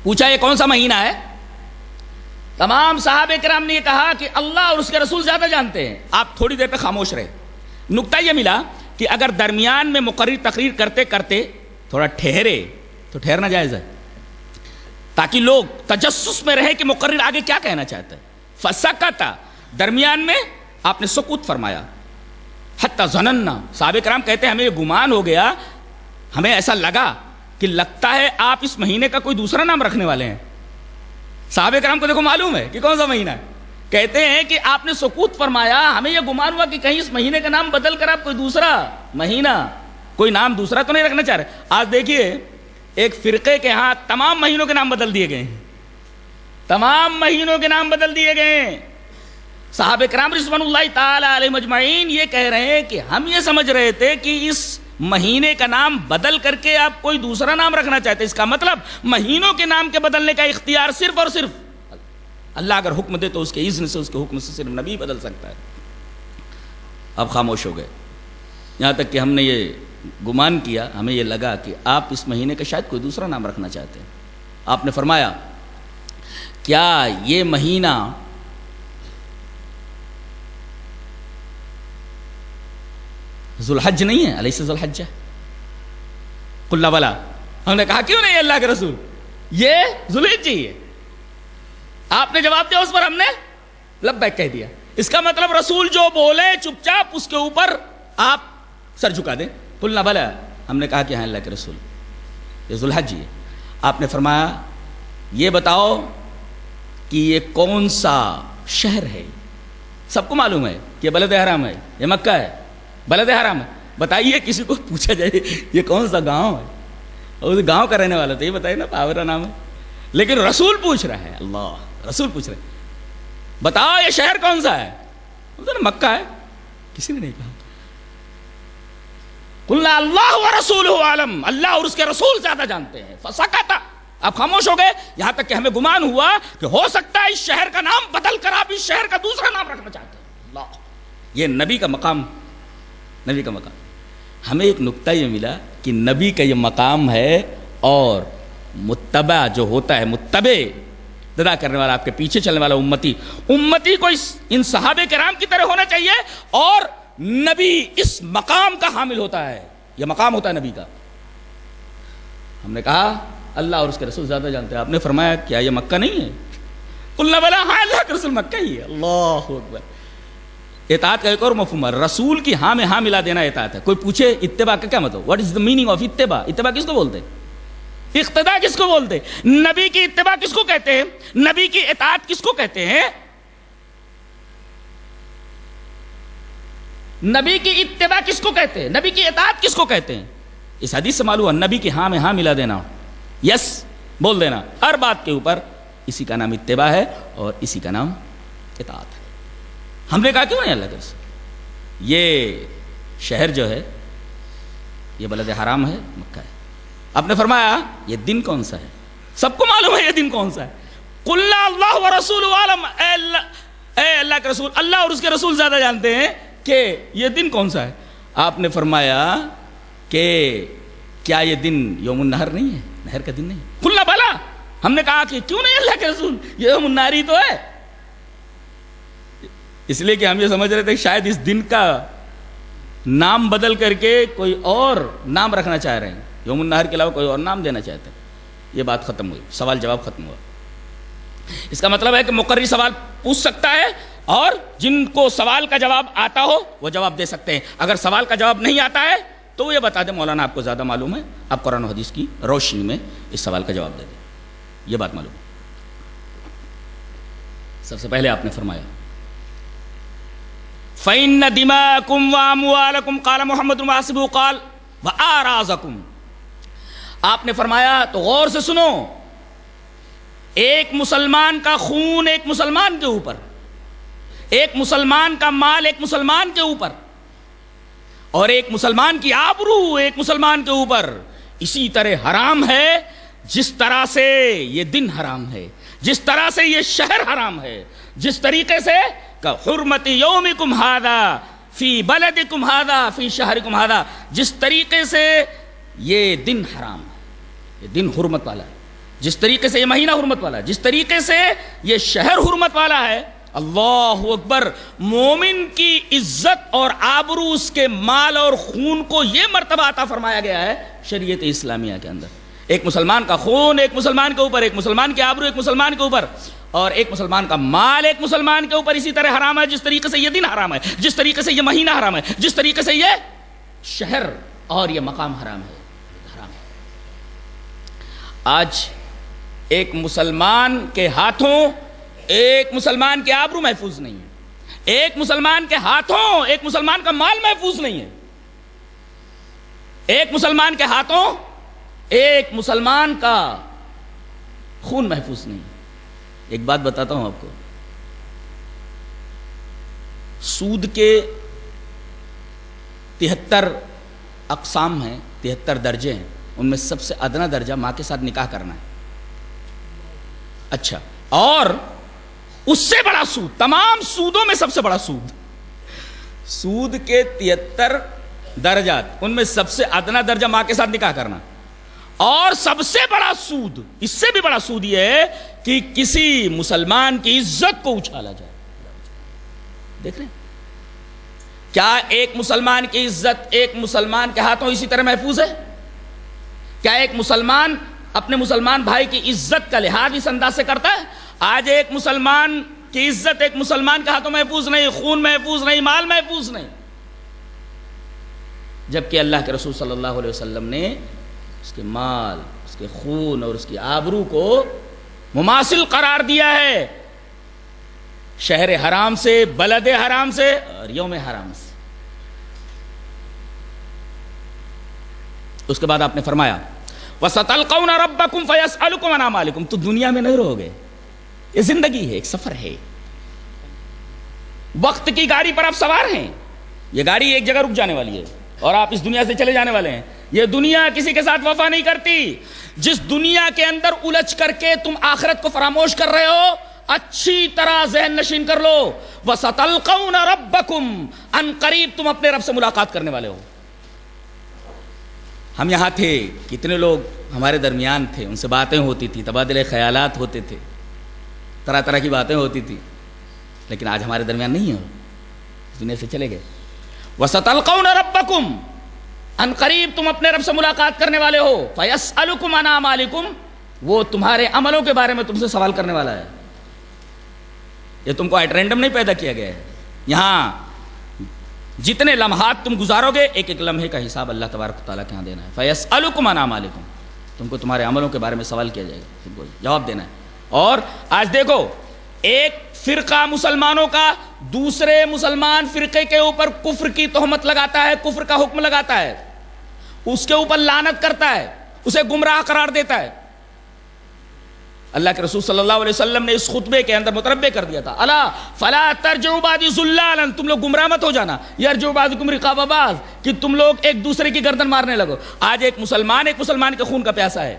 پوچھا یہ کون سا مہینہ ہے؟ تمام صحابہ کرام نے یہ کہا کہ اللہ اور اس کے رسول زیادہ جانتے ہیں. آپ تھوڑی دیر پہ خاموش رہے. نکتہ یہ ملا کہ اگر درمیان میں مقرر تقریر کرتے کرتے تھوڑا ٹھہرے تو ٹھہرنا جائز ہے، تاکہ لوگ تجسس میں رہے کہ مقرر آگے کیا کہنا چاہتا ہے. فسکت، درمیان میں آپ نے سکوت فرمایا. حتی ظننا، صحابہ کرام کہتے ہیں ہمیں یہ گمان ہو گیا، ہمیں ایسا لگا کہ لگتا ہے آپ اس مہینے کا کوئی دوسرا نام رکھنے والے ہیں. صحابہ کرام کو دیکھو معلوم ہے کہ کون سا مہینہ ہے. کہتے ہیں کہ آپ نے سکوت فرمایا، ہمیں یہ گمان ہوا کہ کہیں اس مہینے کا نام بدل کر آپ کوئی دوسرا مہینہ، کوئی نام دوسرا تو نہیں رکھنا چاہ رہے. آج دیکھیے ایک فرقے کے ہاں تمام مہینوں کے نام بدل دیے گئے ہیں، تمام مہینوں کے نام بدل دیے گئے ہیں. صحابہ کرام رضوان اللہ تعالی علیہم اجمعین یہ کہہ رہے ہیں کہ ہم یہ سمجھ رہے تھے کہ اس مہینے کا نام بدل کر کے آپ کوئی دوسرا نام رکھنا چاہتے. اس کا مطلب مہینوں کے نام کے بدلنے کا اختیار صرف اور صرف اللہ اگر حکم دے تو اس کے اذن سے، اس کے حکم سے صرف نبی بدل سکتا ہے. اب خاموش ہو گئے. یہاں تک کہ ہم نے یہ گمان کیا، ہمیں یہ لگا کہ آپ اس مہینے کا شاید کوئی دوسرا نام رکھنا چاہتے ہیں۔ آپ نے فرمایا کیا یہ مہینہ ذوالحج نہیں ہے؟ الیس ذوالحج؟ قلنا بلا۔ ہم نے کہا کیوں نہیں اللہ کے رسول، یہ ذوالحج ہی ہے۔ آپ نے جواب دیا، اس پر ہم نے لبیک کہہ دیا۔ اس کا مطلب رسول جو بولے چپ چاپ اس کے اوپر آپ سر جھکا دیں۔ قلنا بلا، ہم نے کہا کہ ہاں اللہ کے رسول یہ ذوالحج ہی ہے۔ آپ نے فرمایا یہ بتاؤ کہ یہ کون سا شہر ہے؟ سب کو معلوم ہے کہ یہ بلد حرام ہے، یہ مکہ ہے، بلد حرام ہے۔ بتائیے کسی کو پوچھا جائے یہ کون سا گاؤں ہے، اور اس گاؤں کا رہنے والا تو یہ بتائیے نا پاورا نام ہے، لیکن رسول پوچھ رہا ہے، اللہ رسول پوچھ رہے ہیں بتاؤ یہ شہر کون سا ہے؟ مکہ ہے۔ کسی نے نہیں کہا۔ قلنا اللہ ورسولہ عالم، اللہ اور اس کے رسول زیادہ جانتے ہیں۔ فسکت، آپ خاموش ہو گئے، یہاں تک کہ ہمیں گمان ہوا کہ ہو سکتا ہے اس شہر کا نام بدل کر آپ اس شہر کا دوسرا نام رکھنا چاہتے ہیں۔ اللہ، یہ نبی کا مقام، نبی کا مقام۔ ہمیں ایک نکتہ یہ ملا کہ نبی کا یہ مقام ہے، اور متبع جو ہوتا ہے، متبع اقتداء کرنے والا، آپ کے پیچھے چلنے والا امتی کو ان صحابہ کرام کی طرح ہونا چاہیے، اور نبی اس مقام کا حامل ہوتا ہے، یہ مقام ہوتا ہے نبی کا۔ ہم نے کہا اللہ اور اس کے رسول زیادہ جانتے ہیں۔ آپ نے فرمایا کیا یہ مکہ نہیں ہے؟ قلنا بلا، ہاں اللہ کے رسول مکہ ہی ہے۔ اللہ اکبر۔ اطاعت کا ایک اور مفہوم ہے، رسول کی ہاں میں ہاں ملا دینا اطاعت ہے۔ کوئی پوچھے اتباع کا کیا مطلب، what is the meaning of اتباع؟ اتباع کس کو بولتے ہیں؟ اقتداء کس کو بولتے ہیں؟ نبی کی اتباع کس کو کہتے ہیں؟ نبی کی اطاعت کس کو کہتے ہیں؟ نبی کی اتباع کس کو کہتے ہیں؟ نبی کی اطاعت کس کو کہتے ہیں؟ اس حدیث سے معلوم ہے نبی کی ہاں میں ہاں ملا دینا، یس بول دینا ہر بات کے اوپر، اسی کا نام اتباع ہے اور اسی کا نام اطاعت ہے۔ ہم نے کہا کیوں نہیں اللہ کے رسول، یہ شہر جو ہے یہ بلد حرام ہے، مکہ ہے۔ آپ نے فرمایا یہ دن کون سا ہے؟ سب کو معلوم ہے یہ دن کون سا ہے۔ قلنا اللہ ورسولہ عالم، اے اللہ کے رسول، اللہ اور اس کے رسول زیادہ جانتے ہیں کہ یہ دن کون سا ہے۔ آپ نے فرمایا کہ کیا یہ دن یوم النہر نہیں ہے، نہر کا دن نہیں ہے؟ قلنا بلا، ہم نے کہا کہ کیوں نہیں اللہ کے رسول، یہ یوم النہر ہی تو ہے۔ اس لیے کہ ہم یہ سمجھ رہے تھے کہ شاید اس دن کا نام بدل کر کے کوئی اور نام رکھنا چاہ رہے ہیں، یوم النہر کے علاوہ کوئی اور نام دینا چاہتے ہیں۔ یہ بات ختم ہوئی، سوال جواب ختم ہوا۔ اس کا مطلب ہے کہ مقرری سوال پوچھ سکتا ہے، اور جن کو سوال کا جواب آتا ہو وہ جواب دے سکتے ہیں۔ اگر سوال کا جواب نہیں آتا ہے تو وہ یہ بتا دیں مولانا آپ کو زیادہ معلوم ہے، آپ قرآن و حدیث کی روشنی میں اس سوال کا جواب دے دیں، یہ بات معلوم ہے۔ سب سے پہلے آپ نے فرمایا فَإِنَّ دِمَاءَكُمْ وَأَمْوَالَكُمْ قَالَ مُحَمَّدٌ وَحَسِبُهُ قَالَ وَآرَازَكُمْ۔ آپ نے فرمایا تو غور سے سنو، ایک مسلمان کا خون ایک مسلمان کے اوپر، ایک مسلمان کا مال ایک مسلمان کے اوپر، اور ایک مسلمان کی آبرو ایک مسلمان کے اوپر اسی طرح حرام ہے جس طرح سے یہ دن حرام ہے، جس طرح سے یہ شہر حرام ہے، جس طریقے سے کہ حرمت یومکم ھذا فی بلدکم ھذا فی شہرکم ھذا، جس طریقے سے یہ دن حرام ہے، یہ دن حرمت والا ہے، جس طریقے سے یہ مہینہ حرمت والا ہے، جس طریقے سے یہ شہر حرمت والا ہے۔ اللہ اکبر۔ مومن کی عزت اور آبرو، اس کے مال اور خون کو یہ مرتبہ عطا فرمایا گیا ہے شریعت اسلامیہ کے اندر۔ ایک مسلمان کا خون ایک مسلمان کے اوپر، ایک مسلمان کی آبرو ایک مسلمان کے اوپر، اور ایک مسلمان کا مال ایک مسلمان کے اوپر اسی طرح حرام ہے جس طریقے سے یہ دن حرام ہے، جس طریقے سے یہ مہینہ حرام ہے، جس طریقے سے یہ شہر اور یہ مقام حرام ہے۔ آج ایک مسلمان کے ہاتھوں ایک مسلمان کے آبرو محفوظ نہیں ہے، ایک مسلمان کے ہاتھوں ایک مسلمان کا مال محفوظ نہیں ہے، ایک مسلمان کے ہاتھوں ایک مسلمان کا خون محفوظ نہیں ہے۔ ایک بات بتاتا ہوں آپ کو، سود کے 73 اقسام ہیں، 73 درجے ہیں، ان میں سب سے ادنا درجہ ماں کے ساتھ نکاح کرنا ہے۔ اچھا، اور اس سے بڑا سود، تمام سودوں میں سب سے بڑا سود، سود کے 73 درجات، ان میں سب سے ادنا درجہ ماں کے ساتھ نکاح کرنا، اور سب سے بڑا سود، اس سے بھی بڑا سود یہ ہے کہ کسی مسلمان کی عزت کو اچھالا جائے۔ دیکھ رہے ہیں کیا ایک مسلمان کی عزت ایک مسلمان کے ہاتھوں اسی طرح محفوظ ہے؟ کیا ایک مسلمان اپنے مسلمان بھائی کی عزت کا لحاظ اس انداز سے کرتا ہے؟ آج ایک مسلمان کی عزت ایک مسلمان کے ہاتھوں محفوظ نہیں، خون محفوظ نہیں، مال محفوظ نہیں، جبکہ اللہ کے رسول صلی اللہ علیہ وسلم نے اس کے مال، اس کے خون اور اس کی آبرو کو مماثل قرار دیا ہے شہر حرام سے، بلد حرام سے اور یوم حرام سے۔ اس کے بعد آپ نے فرمایا وَسَتَلْقَوْنَ رَبَّكُمْ فَيَسْأَلُكُمْ عَنْ أَعْمَالِكُمْ، تو دنیا میں نہیں رہو گے، یہ زندگی ہے، ایک سفر ہے، وقت کی گاڑی پر آپ سوار ہیں، یہ گاڑی ایک جگہ رک جانے والی ہے اور آپ اس دنیا سے چلے جانے والے ہیں۔ یہ دنیا کسی کے ساتھ وفا نہیں کرتی۔ جس دنیا کے اندر الجھ کر کے تم آخرت کو فراموش کر رہے ہو، اچھی طرح ذہن نشین کر لو، وَسَتَلْقَوْنَ رَبَّكُمْ، ان قریب تم اپنے رب سے ملاقات کرنے والے ہو۔ ہم یہاں تھے، کتنے لوگ ہمارے درمیان تھے، ان سے باتیں ہوتی تھی، تبادلے خیالات ہوتے تھے، طرح طرح کی باتیں ہوتی تھی، لیکن آج ہمارے درمیان نہیں ہو، دنیا سے چلے گئے۔ وَسَتَلْقَوْنَ رَبَّكُمْ، ان قریب تم اپنے رب سے ملاقات کرنے والے ہو، فَيَسْأَلُكُمْ عَنْ أَعْمَالِكُمْ، وہ تمہارے عملوں کے بارے میں تم سے سوال کرنے والا ہے۔ یہ تم کو ایٹ رینڈم نہیں پیدا کیا گیا ہے، یہاں جتنے لمحات تم گزارو گے ایک ایک لمحے کا حساب اللہ تبارک و تعالیٰ کے ہاں دینا ہے۔ فَيَسْأَلُكُمْ عَنْ أَعْمَالِكُمْ، تم کو تمہارے عملوں کے بارے میں سوال کیا جائے گا، تم کو جواب دینا ہے۔ اور آج دیکھو ایک فرقہ مسلمانوں کا دوسرے مسلمان فرقے کے اوپر کفر کی تہمت لگاتا ہے، کفر کا حکم لگاتا ہے، اس کے اوپر لعنت کرتا ہے، اسے گمراہ قرار دیتا ہے۔ اللہ کے رسول صلی اللہ علیہ وسلم نے اس خطبے کے اندر متنبہ کر دیا تھا، الا فلا ترجعوا بعدی ضلالا، تم لوگ گمراہ مت ہو جانا، یرجع بعضکم رقاب بعض، کہ تم لوگ ایک دوسرے کی گردن مارنے لگو۔ آج ایک مسلمان کے خون کا پیاسا ہے،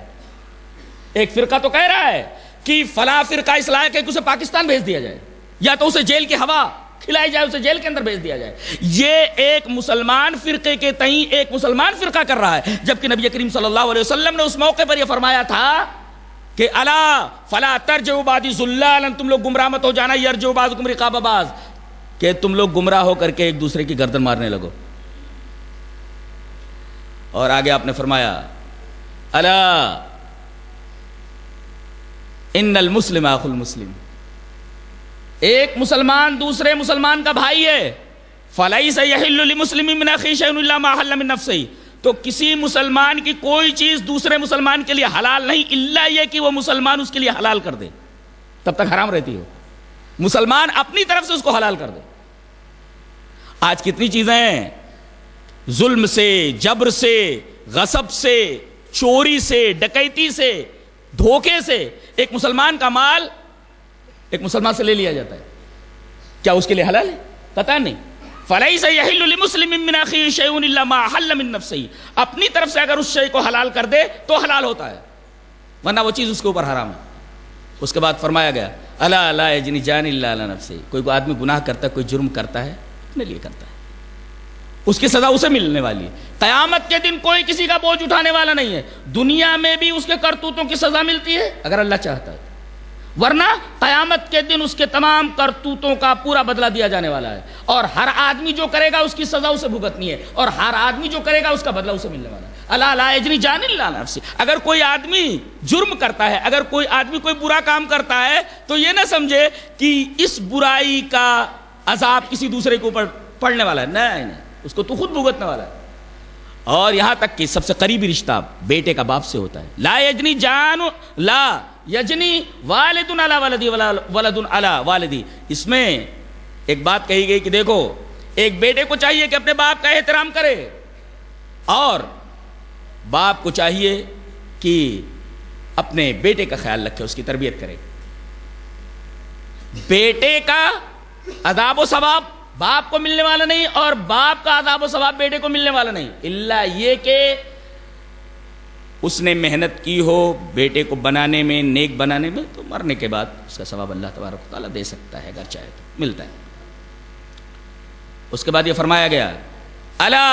ایک فرقہ تو کہہ رہا ہے کہ فلاں فرقہ اصلاح کہ اسے پاکستان بھیج دیا جائے، یا تو اسے جیل کی ہوا کھلائی جائے، اسے جیل کے اندر بھیج دیا جائے۔ یہ ایک مسلمان فرقے کے تئیں ایک مسلمان فرقہ کر رہا ہے، جبکہ نبی کریم صلی اللہ علیہ وسلم نے اس موقع پر یہ فرمایا تھا کہ الا فلا ترجعوا بعدی ضلالا، تم لوگ گمراہ مت ہو جانا، یرجع بعضکم رقاب بعض، کہ تم لوگ گمراہ ہو کر کے ایک دوسرے کی گردن مارنے لگو۔ اور آگے آپ نے فرمایا الا ان المسلم اخو المسلم، ایک مسلمان دوسرے مسلمان کا بھائی ہے، فلیس یحل لمسلم من اخیہ شیء الا ما حل من نفسہ، تو کسی مسلمان کی کوئی چیز دوسرے مسلمان کے لیے حلال نہیں الا یہ کہ وہ مسلمان اس کے لیے حلال کر دے، تب تک حرام رہتی ہو، مسلمان اپنی طرف سے اس کو حلال کر دے۔ آج کتنی چیزیں ہیں، ظلم سے، جبر سے، غصب سے، چوری سے، ڈکیتی سے، دھوکے سے ایک مسلمان کا مال ایک مسلمان سے لے لیا جاتا ہے، کیا اس کے لیے حلال ہے؟ پتہ نہیں۔ فَلَيْسَ يَحِلُّ لِمُسْلِمٍ مِّنْ أَخِيهِ شَيْءٌ إِلَّا مَا حَلَّ مِن نَفْسِهِ، اپنی طرف سے اگر اس شے کو حلال کر دے تو حلال ہوتا ہے، ورنہ وہ چیز اس کے اوپر حرام ہے۔ اس کے بعد فرمایا گیا الا لا یجنی جان الا علی نفسہ، کوئی آدمی گناہ کرتا ہے، کوئی جرم کرتا ہے، اپنے لیے کرتا ہے، اس کی سزا اسے ملنے والی ہے۔ قیامت کے دن کوئی کسی کا بوجھ اٹھانے والا نہیں ہے، دنیا میں بھی اس کے کرتوتوں کی سزا ملتی ہے اگر اللہ چاہتا ہے، ورنہ قیامت کے دن اس کے تمام کرتوتوں کا پورا بدلہ دیا جانے والا ہے، اور ہر آدمی جو کرے گا اس کی سزا اسے بھگتنی ہے، اور ہر آدمی جو کرے گا اس کا بدلہ اسے ملنے والا ہے۔ الا لا یجنی جان الا علی نفسہ، اگر کوئی آدمی جرم کرتا ہے، اگر کوئی آدمی کوئی برا کام کرتا ہے تو یہ نہ سمجھے کہ اس برائی کا عذاب کسی دوسرے کے اوپر پڑنے والا ہے، نہیں، اس کو تو خود بھگتنے والا ہے۔ اور یہاں تک کہ سب سے قریبی رشتہ بیٹے کا باپ سے ہوتا ہے، لا یجنی جان لا یجنی والد علی ولدی ولد علی والدی، اس میں ایک بات کہی گئی کہ دیکھو ایک بیٹے کو چاہیے کہ اپنے باپ کا احترام کرے، اور باپ کو چاہیے کہ اپنے بیٹے کا خیال رکھے، اس کی تربیت کرے۔ بیٹے کا عذاب و ثواب باپ کو ملنے والا نہیں، اور باپ کا عذاب و ثواب بیٹے کو ملنے والا نہیں، الا یہ کہ اس نے محنت کی ہو بیٹے کو بنانے میں، نیک بنانے میں، تو مرنے کے بعد اس کا ثواب اللہ تبارک و تعالیٰ دے سکتا ہے، اگر چاہے تو ملتا ہے۔ اس کے بعد یہ فرمایا گیا الا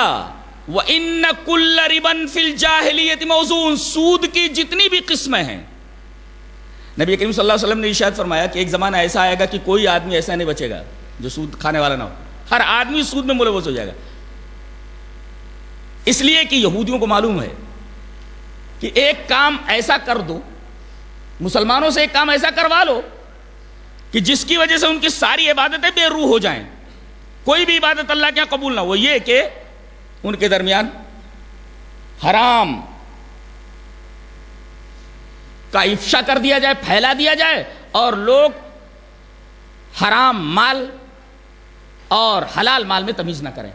وَإِنَّ كُلَّ رِبًا فِي الْجَاهِلِيَّةِ مَوْزُونٌ، سود کی جتنی بھی قسمیں ہیں، نبی کریم صلی اللہ علیہ وسلم نے ارشاد فرمایا کہ ایک زمانہ ایسا آئے گا کہ کوئی آدمی ایسا نہیں بچے گا جو سود کھانے والا نہ ہو، ہر آدمی سود میں ملوث ہو جائے گا. اس لیے کہ یہودیوں کو معلوم ہے کہ ایک کام ایسا کر دو، مسلمانوں سے ایک کام ایسا کروا لو کہ جس کی وجہ سے ان کی ساری عبادتیں بے روح ہو جائیں، کوئی بھی عبادت اللہ کے یہاں قبول نہ ہو. وہ یہ کہ ان کے درمیان حرام کا افشا کر دیا جائے، پھیلا دیا جائے، اور لوگ حرام مال اور حلال مال میں تمیز نہ کریں.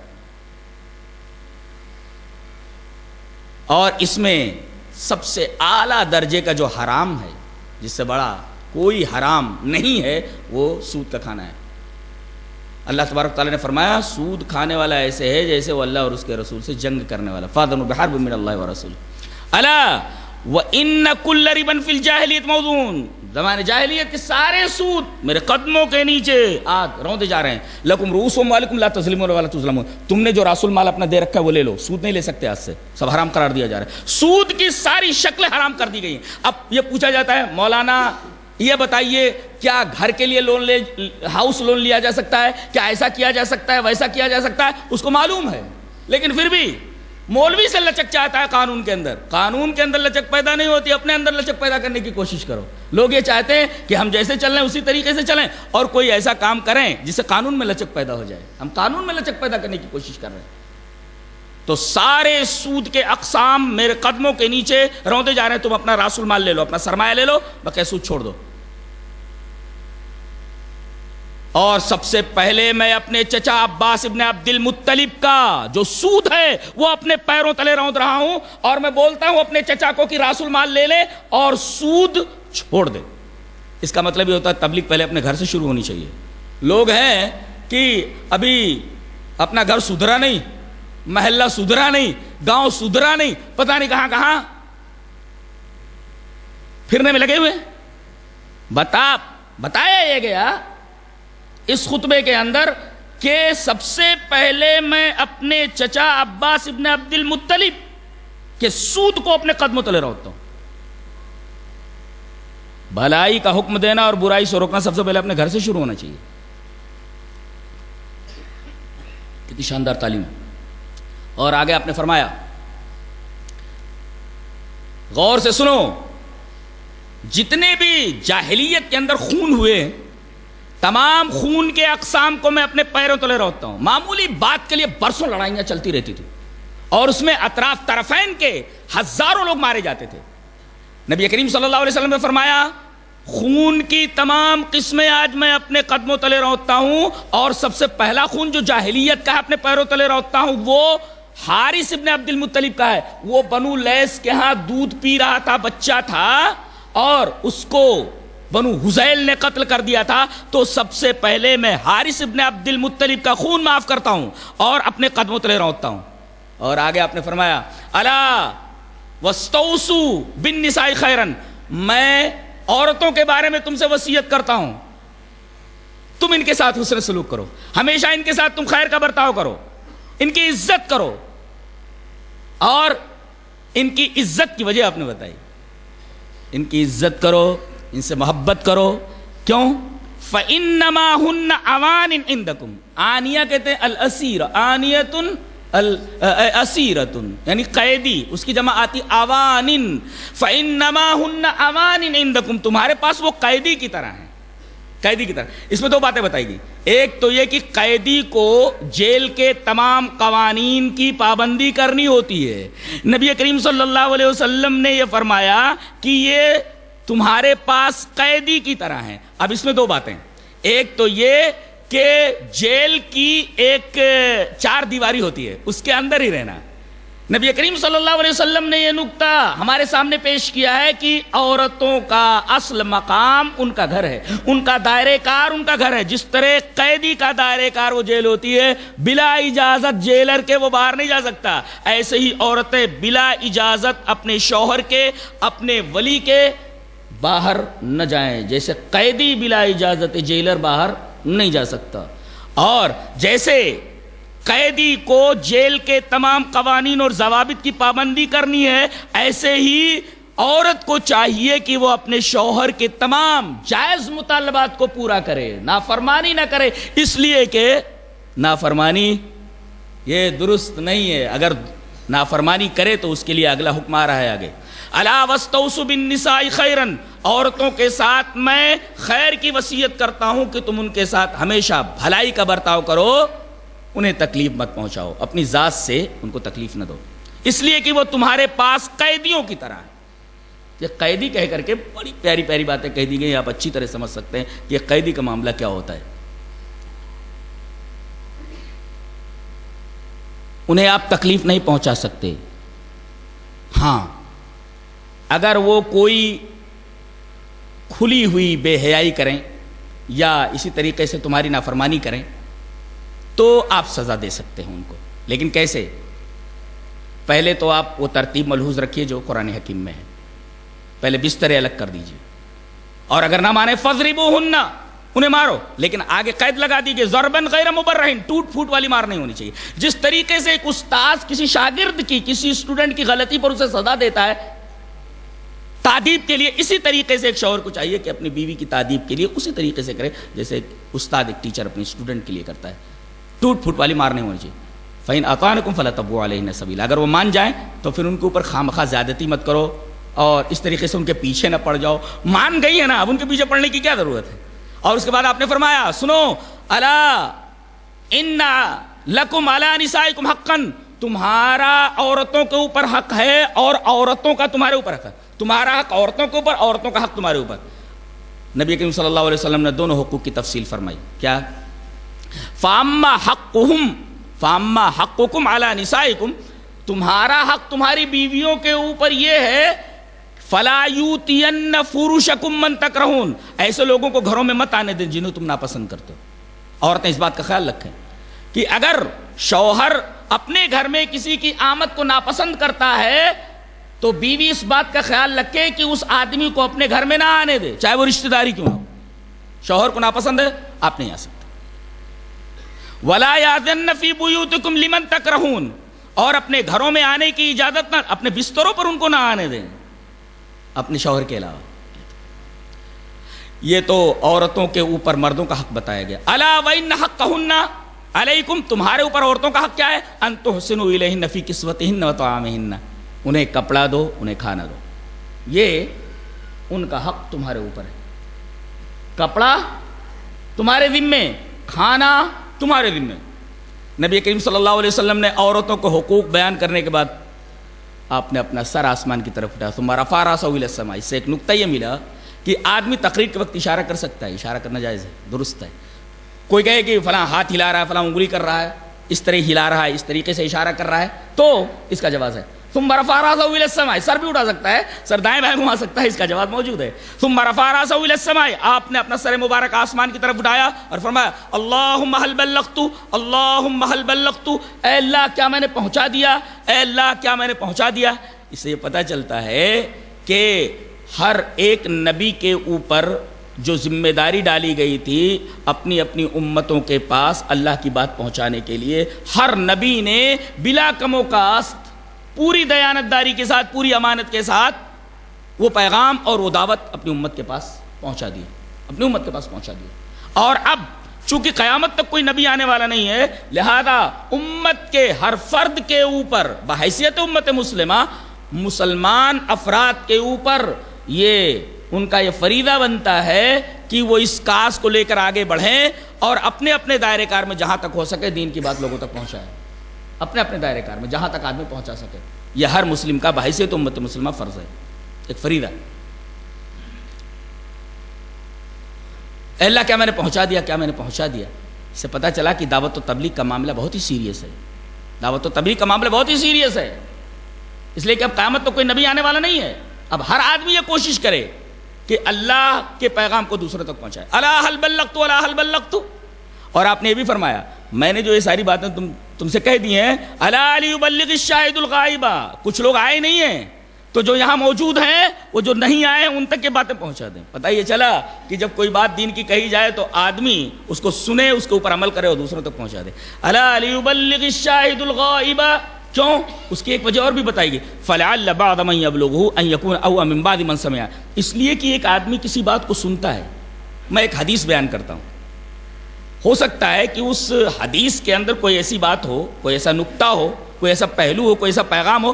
اور اس میں سب سے اعلیٰ درجے کا جو حرام ہے، جس سے بڑا کوئی حرام نہیں ہے، وہ سود کا کھانا ہے. اللہ تبارک تعالیٰ نے فرمایا سود کھانے والا ایسے ہے جیسے وہ اللہ اور اس کے رسول سے جنگ کرنے والا. فَأَذَنُوا بِحَرْبٍ مِّنَ اللَّهِ وَرَسُولِهِ أَلَا وَإِنَّ كُلَّ رِبًا فِي الْجَاهِلِيَّةِ مَوْضُونٌ، زمانے جاہلیت کے سارے سود میرے قدموں کے نیچے آگ روندے جا رہے ہیں. لَكُمْ رُؤُوسُ أَمْوَالِكُمْ لَا تَظْلِمُونَ وَلَا تُظْلَمُونَ، تم نے جو راس المال اپنا دے رکھا ہے وہ لے لو، سود نہیں لے سکتے، آج سے سب حرام قرار دیا جا رہا ہے. سود کی ساری شکلیں حرام کر دی گئی ہیں. اب یہ پوچھا جاتا ہے مولانا یہ بتائیے کیا گھر کے لیے لون ہاؤس لون لیا جا سکتا ہے؟ کیا ایسا کیا جا سکتا ہے، ویسا کیا جا سکتا ہے؟ اس کو معلوم ہے، لیکن پھر بھی مولوی سے لچک چاہتا ہے قانون کے اندر. قانون کے اندر لچک پیدا نہیں ہوتی، اپنے اندر لچک پیدا کرنے کی کوشش کرو. لوگ یہ چاہتے ہیں کہ ہم جیسے چل رہے ہیں اسی طریقے سے چلیں، اور کوئی ایسا کام کریں جس سے قانون میں لچک پیدا ہو جائے. ہم قانون میں لچک پیدا کرنے کی کوشش کر رہے ہیں. تو سارے سود کے اقسام میرے قدموں کے نیچے روندے جا رہے ہیں. تم اپنا راس المال لے لو، اپنا سرمایہ لے لو، بقیہ سود چھوڑ دو. اور سب سے پہلے میں اپنے چچا عباس ابن عبد المطلب کا جو سود ہے وہ اپنے پیروں تلے روند رہا ہوں، اور میں بولتا ہوں اپنے چچا کو کہ راس المال لے لے اور سود چھوڑ دے. اس کا مطلب یہ ہوتا ہے تبلیغ پہلے اپنے گھر سے شروع ہونی چاہیے. لوگ ہیں کہ ابھی اپنا گھر سدھرا نہیں، محلہ سدھرا نہیں، گاؤں سدھرا نہیں، پتہ نہیں کہاں کہاں پھرنے میں لگے ہوئے. بتایا یہ گیا اس خطبے کے اندر کہ سب سے پہلے میں اپنے چچا عباس ابن عبد المطلب کے سود کو اپنے قدموں تلے روکتا ہوں. بھلائی کا حکم دینا اور برائی سے روکنا سب سے پہلے اپنے گھر سے شروع ہونا چاہیے. کتنی شاندار تعلیم. اور آگے آپ نے فرمایا، غور سے سنو، جتنے بھی جاہلیت کے اندر خون ہوئے تمام خون کے اقسام کو میں اپنے پیروں تلے روکتا ہوں. معمولی بات کے لیے برسوں لڑائیاں چلتی رہتی تھی، اور اس میں اطراف طرفین کے ہزاروں لوگ مارے جاتے تھے. نبی کریم صلی اللہ علیہ وسلم نے فرمایا خون کی تمام قسمیں آج میں اپنے قدموں تلے روکتا ہوں، اور سب سے پہلا خون جو جاہلیت کا ہے اپنے پیروں تلے روکتا ہوں وہ حارث ابن عبد المطلب کا ہے. وہ بنو لیس کے ہاں دودھ پی رہا تھا، بچہ تھا، اور اس کو بنو حزیل نے قتل کر دیا تھا. تو سب سے پہلے میں حارث ابن عبد المطلب کا خون معاف کرتا ہوں اور اپنے قدموں تلے روکتا ہوں. اور آگے آپ نے فرمایا الا واستوصوا بالنساء خیرا، میں عورتوں کے بارے میں تم سے وصیت کرتا ہوں تم ان کے ساتھ حسن سلوک کرو، ہمیشہ ان کے ساتھ تم خیر کا برتاؤ کرو، ان کی عزت کرو. اور ان کی عزت کی وجہ آپ نے بتائی، ان کی عزت کرو، ان سے محبت کرو. کیوں؟ فَإِنَّمَا هُنَّ عَوَانٍ عِنْدَكُمْ. آنیہ کہتے ہیں الاسیر، آنیتن الاسیرتن یعنی قیدی، اس کی جمع آتی عوانن. فَإِنَّمَا هُنَّ عَوَانٍ عِنْدَكُمْ، تمہارے پاس وہ قیدی کی طرح ہیں، قیدی کی طرح. اس میں دو باتیں بتائی گئی. ایک تو یہ کہ قیدی کو جیل کے تمام قوانین کی پابندی کرنی ہوتی ہے. نبی کریم صلی اللہ علیہ وسلم نے یہ فرمایا کہ یہ تمہارے پاس قیدی کی طرح ہیں. اب اس میں دو باتیں، ایک تو یہ کہ جیل کی ایک چار دیواری ہوتی ہے، اس کے اندر ہی رہنا. نبی کریم صلی اللہ علیہ وسلم نے یہ نکتہ ہمارے سامنے پیش کیا ہے کہ عورتوں کا اصل مقام ان کا گھر ہے، ان کا دائرہ کار ان کا گھر ہے. جس طرح قیدی کا دائرہ کار وہ جیل ہوتی ہے، بلا اجازت جیلر کے وہ باہر نہیں جا سکتا، ایسے ہی عورتیں بلا اجازت اپنے شوہر کے، اپنے ولی کے باہر نہ جائیں، جیسے قیدی بلا اجازت جیلر باہر نہیں جا سکتا. اور جیسے قیدی کو جیل کے تمام قوانین اور ضوابط کی پابندی کرنی ہے، ایسے ہی عورت کو چاہیے کہ وہ اپنے شوہر کے تمام جائز مطالبات کو پورا کرے، نافرمانی نہ کرے، اس لیے کہ نافرمانی یہ درست نہیں ہے، اگر نافرمانی کرے تو اس کے لیے اگلا حکم آ رہا ہے آگے، الا واستوصوا بالنساء خیرا، عورتوں کے ساتھ میں خیر کی وصیت کرتا ہوں کہ تم ان کے ساتھ ہمیشہ بھلائی کا برتاؤ کرو، انہیں تکلیف مت پہنچاؤ، اپنی ذات سے ان کو تکلیف نہ دو، اس لیے کہ وہ تمہارے پاس قیدیوں کی طرح ہیں۔ یہ قیدی کہہ کر کے بڑی پیاری پیاری باتیں کہہ دی گئی، آپ اچھی طرح سمجھ سکتے ہیں کہ یہ قیدی کا معاملہ کیا ہوتا ہے۔ انہیں آپ تکلیف نہیں پہنچا سکتے، ہاں اگر وہ کوئی کھلی ہوئی بے حیائی کریں یا اسی طریقے سے تمہاری نافرمانی کریں تو آپ سزا دے سکتے ہیں ان کو، لیکن کیسے؟ پہلے تو آپ وہ ترتیب ملحوظ رکھیے جو قرآن حکیم میں ہے، پہلے بسترے الگ کر دیجئے، اور اگر نہ مانے فَضْرِبُوهُنَّ، انہیں مارو، لیکن آگے قید لگا دیجئے ضرباً غیر مبرحٍ، ٹوٹ پھوٹ والی مار نہیں ہونی چاہیے۔ جس طریقے سے ایک استاذ کسی شاگرد کی، کسی اسٹوڈنٹ کی غلطی پر اسے سزا دیتا ہے تعدیب کے لیے، اسی طریقے سے ایک شوہر کو چاہیے کہ اپنی بیوی کی تعدیب کے لیے اسی طریقے سے کرے جیسے ایک استاد ایک ٹیچر اپنی اسٹوڈنٹ کے لیے کرتا ہے، ٹوٹ پھوٹ والی مار نہیں ہونی چاہیے۔ فَإِنْ أَطَاعْنَكُمْ فَلَا تَبْغُوا عَلَيْهِنَّ سَبِيلًا، اگر وہ مان جائیں تو پھر ان کے اوپر خامخواہ زیادتی مت کرو اور اس طریقے سے ان کے پیچھے نہ پڑ جاؤ۔ مان گئی ہے نا، اب ان کے پیچھے پڑنے کی کیا ضرورت ہے؟ اور اس کے بعد آپ نے فرمایا سنو، الا ان لکم علی نسائکم حقا، تمہارا عورتوں کے اوپر حق ہے اور عورتوں کا تمہارے اوپر حق ہے، تمہارا حق عورتوں کے اوپر، عورتوں کا حق تمہارے اوپر۔ نبی کریم صلی اللہ علیہ وسلم نے دونوں حقوق کی تفصیل فرمائی، کیا؟ فَأَمَّا حَقُّكُمْ عَلَى نِسَائِكُمْ، تمہارا حق تمہاری بیویوں کے اوپر یہ ہے، فَلَا يُؤْتِيَنَّ فُرُوشَكُمْ مَن تَكْرَهُونَ، ایسے لوگوں کو گھروں میں مت آنے دیں جنہیں تم ناپسند کرتے ہو۔ عورتیں اس بات کا خیال رکھیں کہ اگر شوہر اپنے گھر میں کسی کی آمد کو ناپسند کرتا ہے تو بیوی اس بات کا خیال رکھے کہ اس آدمی کو اپنے گھر میں نہ آنے دے، چاہے وہ رشتہ داری کیوں نہ ہو۔ شوہر کو ناپسند ہے، آپ نہیں آ سکتے۔ وَلَا يَأْذَنَّ فِي بُيُوتِكُمْ لِمَن تَكْرَهُونَ، اور اپنے گھروں میں آنے کی اجازت نہ، اپنے بستروں پر ان کو نہ آنے دیں اپنے شوہر کے علاوہ۔ یہ تو عورتوں کے اوپر مردوں کا حق بتایا گیا۔ الا وان حقهن علیکم، تمہارے اوپر عورتوں کا حق کیا ہے؟ ان تحسنوا الیہن فی کسوتہن و طعامہن، انہیں کپڑا دو، انہیں کھانا دو، یہ ان کا حق تمہارے اوپر ہے۔ کپڑا تمہارے ذمے، کھانا تمہارے ذمے۔ نبی کریم صلی اللہ علیہ وسلم نے عورتوں کو حقوق بیان کرنے کے بعد آپ نے اپنا سر آسمان کی طرف اٹھایا، ثم رفع رأسه إلى السماء، اس سے ایک نقطہ یہ ملا کہ آدمی تقریر کے وقت اشارہ کر سکتا ہے، اشارہ کرنا جائز ہے، درست ہے۔ کوئی کہے کہ فلاں ہاتھ ہلا رہا ہے، فلاں انگلی کر رہا ہے، اس طرح ہلا رہا ہے، اس طریقے سے اشارہ کر رہا ہے، تو اس کا جواز ہے۔ ثم رفع رأسه إلى السماء، سر بھی اٹھا سکتا ہے، سر دائیں بائیں گھما سکتا ہے، اس کا جواز موجود ہے۔ ثم رفع رأسه إلى السماء، آپ نے اپنا سر مبارک آسمان کی طرف اٹھایا اور فرمایا اللہم هل بلغت، اللہم هل بلغت، اے اللہ کیا میں نے پہنچا دیا، اے اللہ کیا میں نے پہنچا دیا۔ اس سے یہ پتہ چلتا ہے کہ ہر ایک نبی کے اوپر جو ذمہ داری ڈالی گئی تھی اپنی اپنی امتوں کے پاس اللہ کی بات پہنچانے کے لیے، ہر نبی نے بلا کم و کاست پوری دیانتداری کے ساتھ، پوری امانت کے ساتھ وہ پیغام اور وہ دعوت اپنی امت کے پاس پہنچا دی، اپنی امت کے پاس پہنچا دی۔ اور اب چونکہ قیامت تک کوئی نبی آنے والا نہیں ہے، لہذا امت کے ہر فرد کے اوپر بحیثیت امت مسلمہ، مسلمان افراد کے اوپر یہ ان کا یہ فریضہ بنتا ہے کہ وہ اس کاس کو لے کر آگے بڑھیں اور اپنے اپنے دائرے کار میں جہاں تک ہو سکے دین کی بات لوگوں تک پہنچائیں، اپنے اپنے دائرے کار میں جہاں تک آدمی پہنچا سکے۔ یہ ہر مسلم کا بحیثیت امت مسلمہ فرض ہے، ایک فریضہ۔ اللہ کیا میں نے پہنچا دیا، کیا میں نے پہنچا دیا۔ اس سے پتہ چلا کہ دعوت و تبلیغ کا معاملہ بہت ہی سیریس ہے، دعوت و تبلیغ کا معاملہ بہت ہی سیریس ہے، اس لیے کہ اب قیامت تو کوئی نبی آنے والا نہیں ہے۔ اب ہر آدمی یہ کوشش کرے کہ اللہ کے پیغام کو دوسروں تک پہنچائے۔ الا هل بلغت، الا هل بلغت، اور آپ نے یہ بھی فرمایا میں نے جو یہ ساری باتیں تم سے کہہ دی ہیں، الا لیبلغ الشاہد الغائب، کچھ لوگ آئے نہیں ہیں تو جو یہاں موجود ہیں وہ جو نہیں آئے ان تک یہ باتیں پہنچا دیں. پتہ یہ چلا کہ جب کوئی بات دین کی کہی جائے تو آدمی اس کو سنے, اس کے اوپر عمل کرے اور دوسروں تک پہنچا دے. الا لیبلغ الشاہد الغائب, کیوں؟ اس کی ایک وجہ اور بھی بتائی گئی. فلعل بعض من یبلغه ان یکون او من بعد من سمع, اس لیے کہ ایک آدمی کسی بات کو سنتا ہے. میں ایک حدیث بیان کرتا ہوں, ہو سکتا ہے کہ اس حدیث کے اندر کوئی ایسی بات ہو, کوئی ایسا نکتہ ہو, کوئی ایسا پہلو ہو, کوئی ایسا پیغام ہو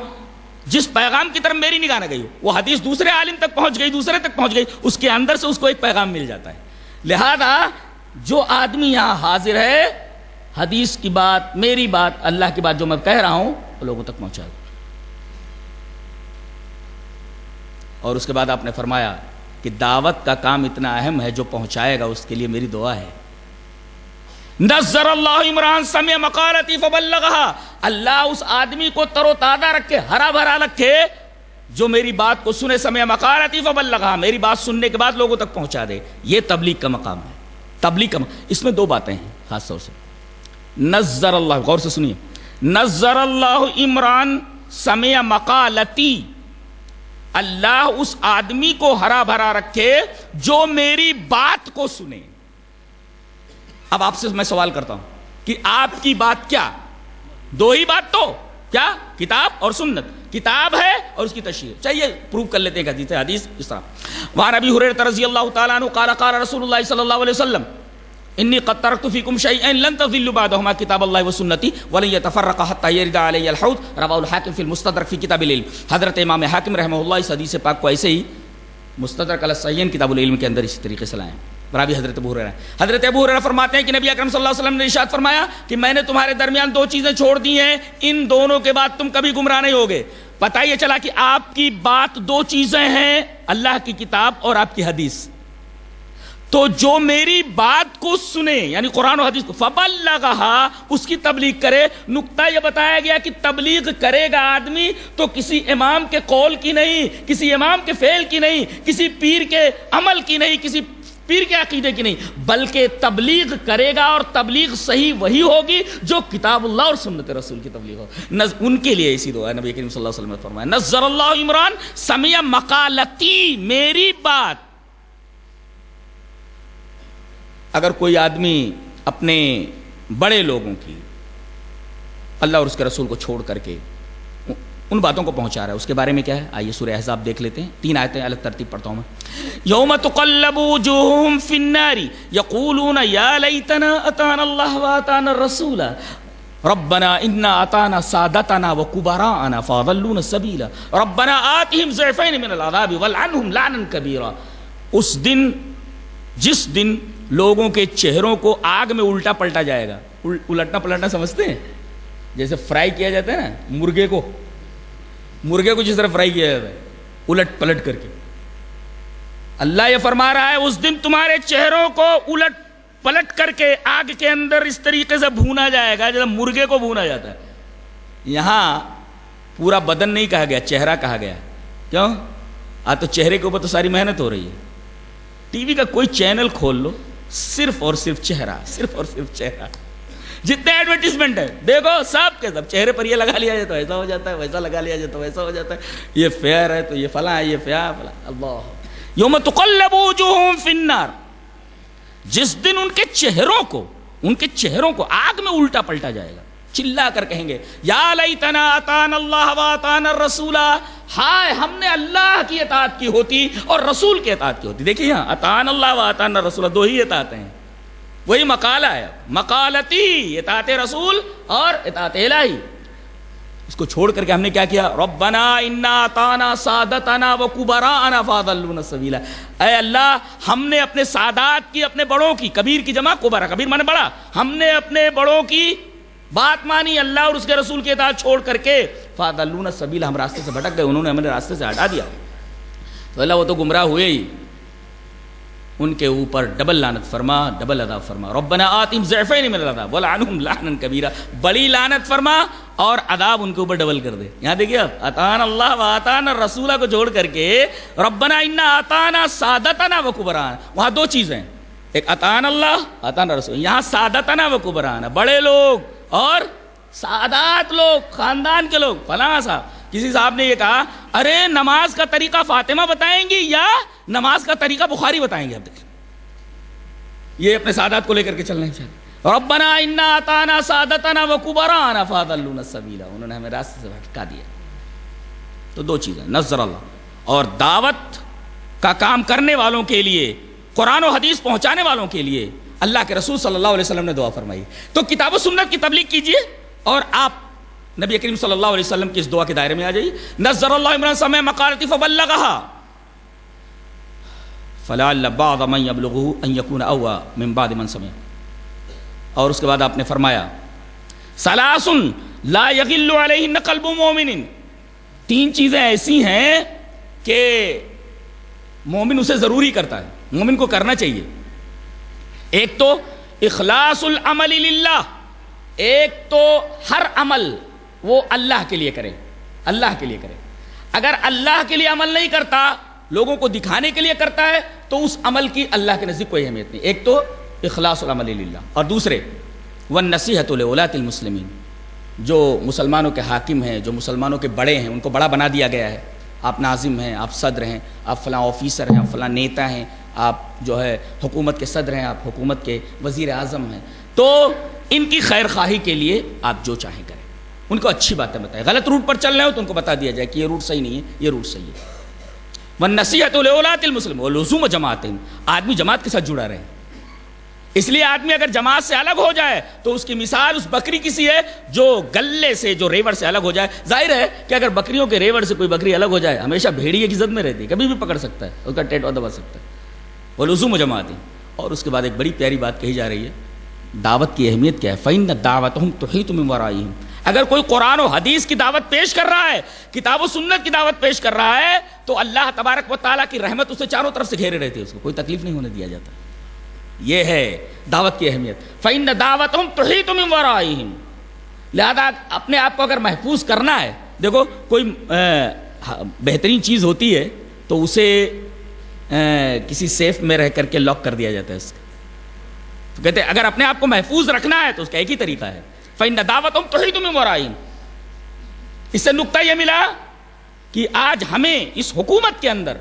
جس پیغام کی طرف میری نگاہ نہ گئی ہو. وہ حدیث دوسرے عالم تک پہنچ گئی, دوسرے تک پہنچ گئی, اس کے اندر سے اس کو ایک پیغام مل جاتا ہے. لہذا جو آدمی یہاں حاضر ہے, حدیث کی بات, میری بات, اللہ کی بات جو میں کہہ رہا ہوں وہ لوگوں تک پہنچا دو. اور اس کے بعد آپ نے فرمایا کہ دعوت کا کام اتنا اہم ہے, جو پہنچائے گا اس کے لیے میری دعا ہے. نظر اللہ عمران سمع مقالتی فبلغها, اللہ اس آدمی کو تر و تازہ رکھے, ہرا بھرا رکھے, جو میری بات کو سنے, سمع مقالتی فبلغها, میری بات سننے کے بعد لوگوں تک پہنچا دے. یہ تبلیغ کا مقام ہے. تبلیغ کا اس میں دو باتیں ہیں خاص طور سے. نظر اللہ, غور سے سنیے, نظر اللہ عمران سمع مقالتی, اللہ اس آدمی کو ہرا بھرا رکھے جو میری بات کو سنے. اب آپ سے میں سوال کرتا ہوں کہ آپ کی بات کیا؟ دو ہی بات تو کیا؟ کتاب اور سنت. کتاب ہے اور اس کی تشریح. چاہیے پروف کر لیتے ہیں کہ حدیث اس طرح. وعن ابی ہریرہ رضی اللہ تعالیٰ عنہ قال قال رسول اللہ صلی اللہ علیہ وسلم انی قد ترکت فیکم شیئین لن تضلوا بعدہما کتاب اللہ وسنتی ولن یتفرقا حتی یرد علی الحوض, رواہ الحاکم فی المستدرک فی کتاب العلم. حضرت امام حاکم رحمہ اللہ اس حدیث پاک کو ایسے ہی مستدرک علی الصحیحین کتاب العلم کے اندر اسی طریقے سے لائیں. راوی حضرت ابو ہریرہ. حضرت ابو ہریرہ فرماتے ہیں کہ نبی اکرم صلی اللہ علیہ وسلم نے ارشاد فرمایا کہ میں نے تمہارے درمیان دو چیزیں چھوڑ دی ہیں, ان دونوں کے بعد تم کبھی گمراہ نہیں ہوگے. پتہ یہ چلا کہ آپ کی بات دو چیزیں ہیں, اللہ کی کتاب اور آپ کی حدیث. تو جو میری بات کو سنے یعنی قرآن و حدیث کو, فبلغھا, اس کی تبلیغ کرے. نکتہ یہ بتایا گیا کہ تبلیغ کرے گا آدمی تو کسی امام کے قول کی نہیں, کسی امام کے فعل کی نہیں, کسی پیر کے عمل کی نہیں, کسی پیر کے عقیدے کی نہیں, بلکہ تبلیغ کرے گا. اور تبلیغ صحیح وہی ہوگی جو کتاب اللہ اور سنت رسول کی تبلیغ ہو. ان کے لیے اسی دعا نبی کریم صلی اللہ علیہ وسلم نے فرمایا نظر اللہ عمران سمع مقالتی, میری بات. اگر کوئی آدمی اپنے بڑے لوگوں کی اللہ اور اس کے رسول کو چھوڑ کر کے ان باتوں کو پہنچا رہا ہے, اس کے بارے میں کیا ہے؟ آئیے سورہ احزاب دیکھ لیتے ہیں. 3 آیتیں الگ ترتیب پڑھتا ہوں میں. یوم تقلب وجوہہم فی النار یقولون یا لیتنا اتانا اللہ واتانا الرسول ربنا انا اطعنا سادتنا وکبراءنا فاضلونا السبیل ربنا آتهم ضعفین من العذاب والعنہم لعنا کبیرا. اس دن, جس دن لوگوں کے چہروں کو آگ میں الٹا پلٹا جائے گا. الٹنا پلٹنا سمجھتے ہیں؟ جیسے فرائی کیا جاتا ہے نا مرغے کو جس طرح فرائی کیا جاتا ہے الٹ پلٹ کر کے. اللہ یہ فرما رہا ہے اس دن تمہارے چہروں کو الٹ پلٹ کر کے آگ کے اندر اس طریقے سے بھونا جائے گا جیسے مرغے کو بھونا جاتا ہے. یہاں پورا بدن نہیں کہا گیا, چہرہ کہا گیا. کیوں؟ تو چہرے کے اوپر تو ساری محنت ہو رہی ہے. ٹی وی کا کوئی چینل کھول لو, صرف اور صرف چہرہ, صرف اور صرف چہرہ. جتنے ایڈورٹیزمنٹ ہے دیکھو سب کے سب چہرے پر یہ لگا لیا جائے تو ایسا ہو جاتا ہے, ویسا لگا لیا جائے تو ویسا ہو جاتا ہے, یہ فیئر ہے تو یہ فلاں ہے, یہ فیاں فلاں. اللہ یوم تقلب وجوہہم فی النار, جس دن ان کے چہروں کو آگ میں الٹا پلٹا جائے گا. چلا کر کہیں گے یا لیتنا اطعنا اللہ واطعنا الرسول, ہائے ہم نے اللہ کی اطاعت کی ہوتی اور رسول کی اطاعت کی ہوتی. دیکھیے یہاں اطعنا اللہ واطعنا الرسول, دو ہی اطاعتیں ہیں. وہی مقالہ ہے, مقالتی, اطاعت رسول اور اطاعت الہی. اس کو چھوڑ کر کے ہم نے کیا کیا؟ ربنا انا اطعنا سادتنا وکبراءنا فاضلونا السبیل. اے اللہ ہم نے اپنے سادات کی, اپنے بڑوں کی, کبیر کی جمع کبرا, کبیر مانے بڑا, ہم نے اپنے بڑوں کی بات مانی, اللہ اور اس کے رسول کی اطاعت چھوڑ کر کے. فاضلونا السبیل, ہم راستے سے بھٹک گئے, انہوں نے ہمیں راستے سے ہٹا دیا. تو اللہ وہ تو گمراہ ہوئے ہی, ان کے اوپر ڈبل لعنت فرما, ڈبل عذاب فرما. ربنا آتہم ضعفین من العذاب ولعنہم لعنا کبیرا, بڑی لعنت فرما اور عذاب ان کے اوپر ڈبل کر دے. یہاں دیکھیے اب اطعنا اللہ واطعنا الرسول کو چھوڑ کر کے ربنا انا اطعنا سادتنا وکبراءنا, وہاں دو چیزیں, ایک اطعنا اللہ اطعنا رسول, یہاں سادتنا وکبراءنا, بڑے لوگ اور سادات لوگ, خاندان کے لوگ, فلاں صاحب. کسی صاحب نے یہ کہا ارے نماز کا طریقہ فاطمہ بتائیں گی یا نماز کا طریقہ بخاری بتائیں گے؟ اب دیکھیں یہ اپنے سادات کو لے کر کے چل رہے ہیں. ربنا انا اطعنا سادتنا وکبراءنا فاضلونا السبیل، انہوں نے ہمیں راستے سے بھٹکا دیا. تو دو چیزیں، نظر اللہ اور دعوت کا کام کرنے والوں کے لیے، قرآن و حدیث پہنچانے والوں کے لیے اللہ کے رسول صلی اللہ علیہ وسلم نے دعا فرمائی. تو کتاب و سنت کی تبلیغ کیجئے اور آپ نبی کریم صلی اللہ علیہ وسلم کی اس دعا کے دائرے میں آ جائیے. نظر اللہ امرا سمع مقالتی فبلغها فلعل بعض من يبلغه ان يكون اوا من بعد من سمع. اور اس کے بعد آپ نے فرمایا ثلاث لا يغل علیہن قلب مومن، تین چیزیں ایسی ہیں کہ مومن اسے ضروری کرتا ہے، مومن کو کرنا چاہیے. ایک تو اخلاص العمل للہ، ایک تو ہر عمل وہ اللہ کے لیے کرے، اللہ کے لیے کرے. اگر اللہ کے لیے عمل نہیں کرتا، لوگوں کو دکھانے کے لیے کرتا ہے، تو اس عمل کی اللہ کے نزدیک کوئی اہمیت نہیں. ایک تو اخلاص العمل للہ، اور دوسرے والنصیحۃ لولاۃ المسلمین، جو مسلمانوں کے حاکم ہیں، جو مسلمانوں کے بڑے ہیں، ان کو بڑا بنا دیا گیا ہے. آپ ناظم ہیں، آپ صدر ہیں، آپ فلاں آفیسر ہیں، آپ فلاں نیتا ہیں، آپ جو ہے حکومت کے صدر ہیں، آپ حکومت کے وزیر اعظم ہیں، تو ان کی خیر خواہی کے لیے آپ جو چاہیں کریں، ان کو اچھی باتیں بتائیں. غلط روٹ پر چل رہے ہو تو ان کو بتا دیا جائے کہ یہ روٹ صحیح نہیں ہے، یہ روٹ صحیح ہے. والنصیحۃ لولاۃ المسلمین ولزوم جماعتہم، آدمی جماعت کے ساتھ جڑا رہے. اس لیے آدمی اگر جماعت سے الگ ہو جائے تو اس کی مثال اس بکری کسی ہے جو گلے سے، جو ریوڑ سے الگ ہو جائے. ظاہر ہے کہ اگر بکریوں کے ریوڑ سے کوئی بکری الگ ہو جائے، ہمیشہ بھیڑیے کی زد میں رہتی ہے، کبھی بھی پکڑ سکتا ہے، اس کا ٹیٹوا دبا سکتا ہے. ولزوم جماعتہم. اور اس کے بعد ایک بڑی پیاری بات کہی جا رہی ہے، دعوت کی اہمیت کیا ہے. فإن دعوتہم تحیط من ورائہم. اگر کوئی قرآن و حدیث کی دعوت پیش کر رہا ہے، کتاب و سنت کی دعوت پیش کر رہا ہے، تو اللہ تبارک و تعالیٰ کی رحمت اسے چاروں طرف سے گھیرے رہتی ہے، اس کو کوئی تکلیف نہیں ہونے دیا جاتا. یہ ہے دعوت کی اہمیت. فإن دعوتہم تحیط من ورائہم. لہذا اپنے آپ کو اگر محفوظ کرنا ہے، دیکھو کوئی بہترین چیز ہوتی ہے تو اسے کسی سیف میں رہ کر کے لاک کر دیا جاتا ہے. اس کا تو کہتے ہیں اگر اپنے آپ کو محفوظ رکھنا ہے تو اس کا ایک ہی طریقہ ہے، فإن دعوتہم تحیط من ورائہم. اس سے نقطہ یہ ملا کہ آج ہمیں اس حکومت کے اندر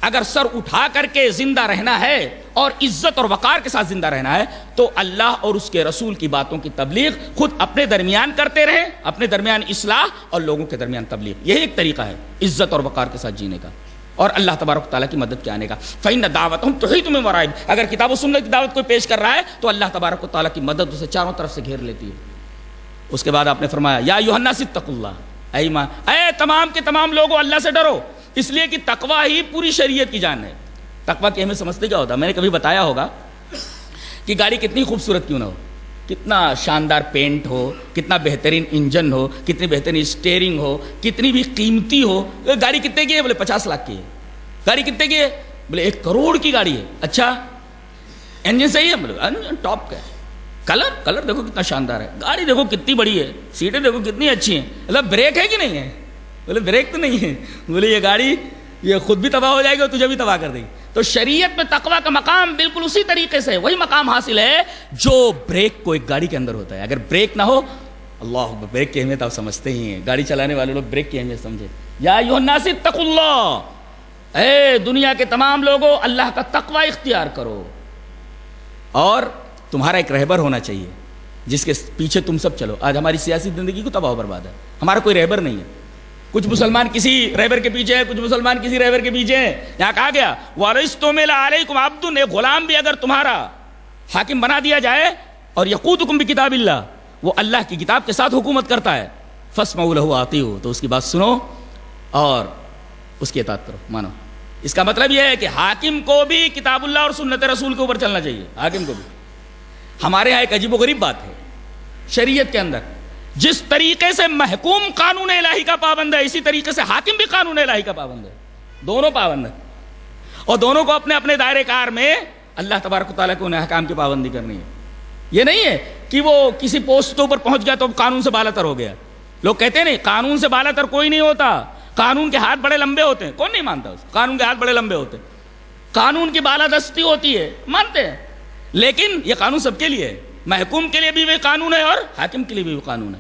اگر سر اٹھا کر کے زندہ رہنا ہے اور عزت اور وقار کے ساتھ زندہ رہنا ہے، تو اللہ اور اس کے رسول کی باتوں کی تبلیغ خود اپنے درمیان کرتے رہیں، اپنے درمیان اصلاح اور لوگوں کے درمیان تبلیغ. یہی ایک طریقہ ہے عزت اور وقار کے ساتھ جینے کا اور اللہ تبارک تعالیٰ کی مدد کے آنے کا. فإن دعوتہم تحیط من ورائہم. اگر کتاب و سنت کی دعوت کوئی پیش کر رہا ہے تو اللہ تبارک تعالیٰ کی مدد اسے چاروں طرف سے گھیر لیتی ہے. اس کے بعد آپ نے فرمایا یا ایھا الناس اتقوا اللہ، اے تمام کے تمام لوگوں اللہ سے ڈرو، اس لیے کہ تقوی ہی پوری شریعت کی جان ہے. تقوی کی اہمیت سمجھتے کیا ہوتا ہے؟ میں نے کبھی بتایا ہوگا کہ گاڑی کتنی خوبصورت کیوں نہ ہو، کتنا شاندار پینٹ ہو، کتنا بہترین انجن ہو، کتنی بہترین اسٹیئرنگ ہو، کتنی بھی قیمتی ہو، گاڑی کتنے کی ہے؟ بولے 50 لاکھ کی ہے. گاڑی کتنے کی ہے؟ بولے 1 کروڑ کی گاڑی ہے. اچھا انجن صحیح ہے؟ بولے انجن ٹاپ کا ہے. کلر دیکھو کتنا شاندار ہے. گاڑی دیکھو کتنی بڑی ہے. سیٹیں دیکھو کتنی اچھی ہیں. مطلب بریک ہے کہ نہیں ہے؟ بولے بریک تو نہیں ہے. بولے یہ گاڑی یہ خود بھی تباہ ہو جائے گی اور تجھے بھی تباہ کر دے گی. تو شریعت میں تقویٰ کا مقام بالکل اسی طریقے سے وہی مقام حاصل ہے جو بریک کو ایک گاڑی کے اندر ہوتا ہے. اگر بریک نہ ہو، اللہ بریک کی اہمیت آپ سمجھتے ہی ہیں، گاڑی چلانے والے لوگ بریک کی اہمیت سمجھے. یا ایھا الناس اتقوا اللہ، اے دنیا کے تمام لوگوں اللہ کا تقویٰ اختیار کرو. اور تمہارا ایک رہبر ہونا چاہیے جس کے پیچھے تم سب چلو. آج ہماری سیاسی زندگی کو تباہ و برباد ہے، ہمارا کوئی رہبر نہیں ہے. کچھ مسلمان کسی رہبر کے پیچھے ہیں، کچھ مسلمان کسی رہبر کے پیچھے ہیں. یہاں کہا گیا وَلَسْتُمِلَ عَلَيْكُمْ عَبْدٌ، ایک غلام بھی اگر تمہارا حاکم بنا دیا جائے اور یقودکم بکتاب اللہ، وہ اللہ کی کتاب کے ساتھ حکومت کرتا ہے، فَاسْمَعُوا لَهُ وَأَطِیعُوا، تو اس کی بات سنو اور اس کی اطاعت کرو، مانو. اس کا مطلب یہ ہے کہ حاکم کو بھی کتاب اللہ اور سنت رسول کے اوپر چلنا چاہیے. حاکم کو بھی. ہمارے ہاں ایک عجیب و غریب بات ہے شریعت کے اندر، جس طریقے سے محکوم قانون الہی کا پابند ہے، اسی طریقے سے حاکم بھی قانون الہی کا پابند ہے. دونوں پابند ہیں اور دونوں کو اپنے اپنے دائرے کار میں اللہ تبارک و تعالیٰ کو انہیں احکام کی پابندی کرنی ہے. یہ نہیں ہے کہ وہ کسی پوسٹ پر پہنچ گیا تو قانون سے بالا تر ہو گیا. لوگ کہتے ہیں نہیں قانون سے بالا تر کوئی نہیں ہوتا، قانون کے ہاتھ بڑے لمبے ہوتے ہیں. کون نہیں مانتا اس؟ قانون کے ہاتھ بڑے لمبے ہوتے ہیں، قانون کی بالادستی ہوتی ہے، مانتے ہیں. لیکن یہ قانون سب کے لیے ہے، محکوم کے لیے بھی وہ قانون ہے اور حاکم کے لیے بھی وہ قانون ہے.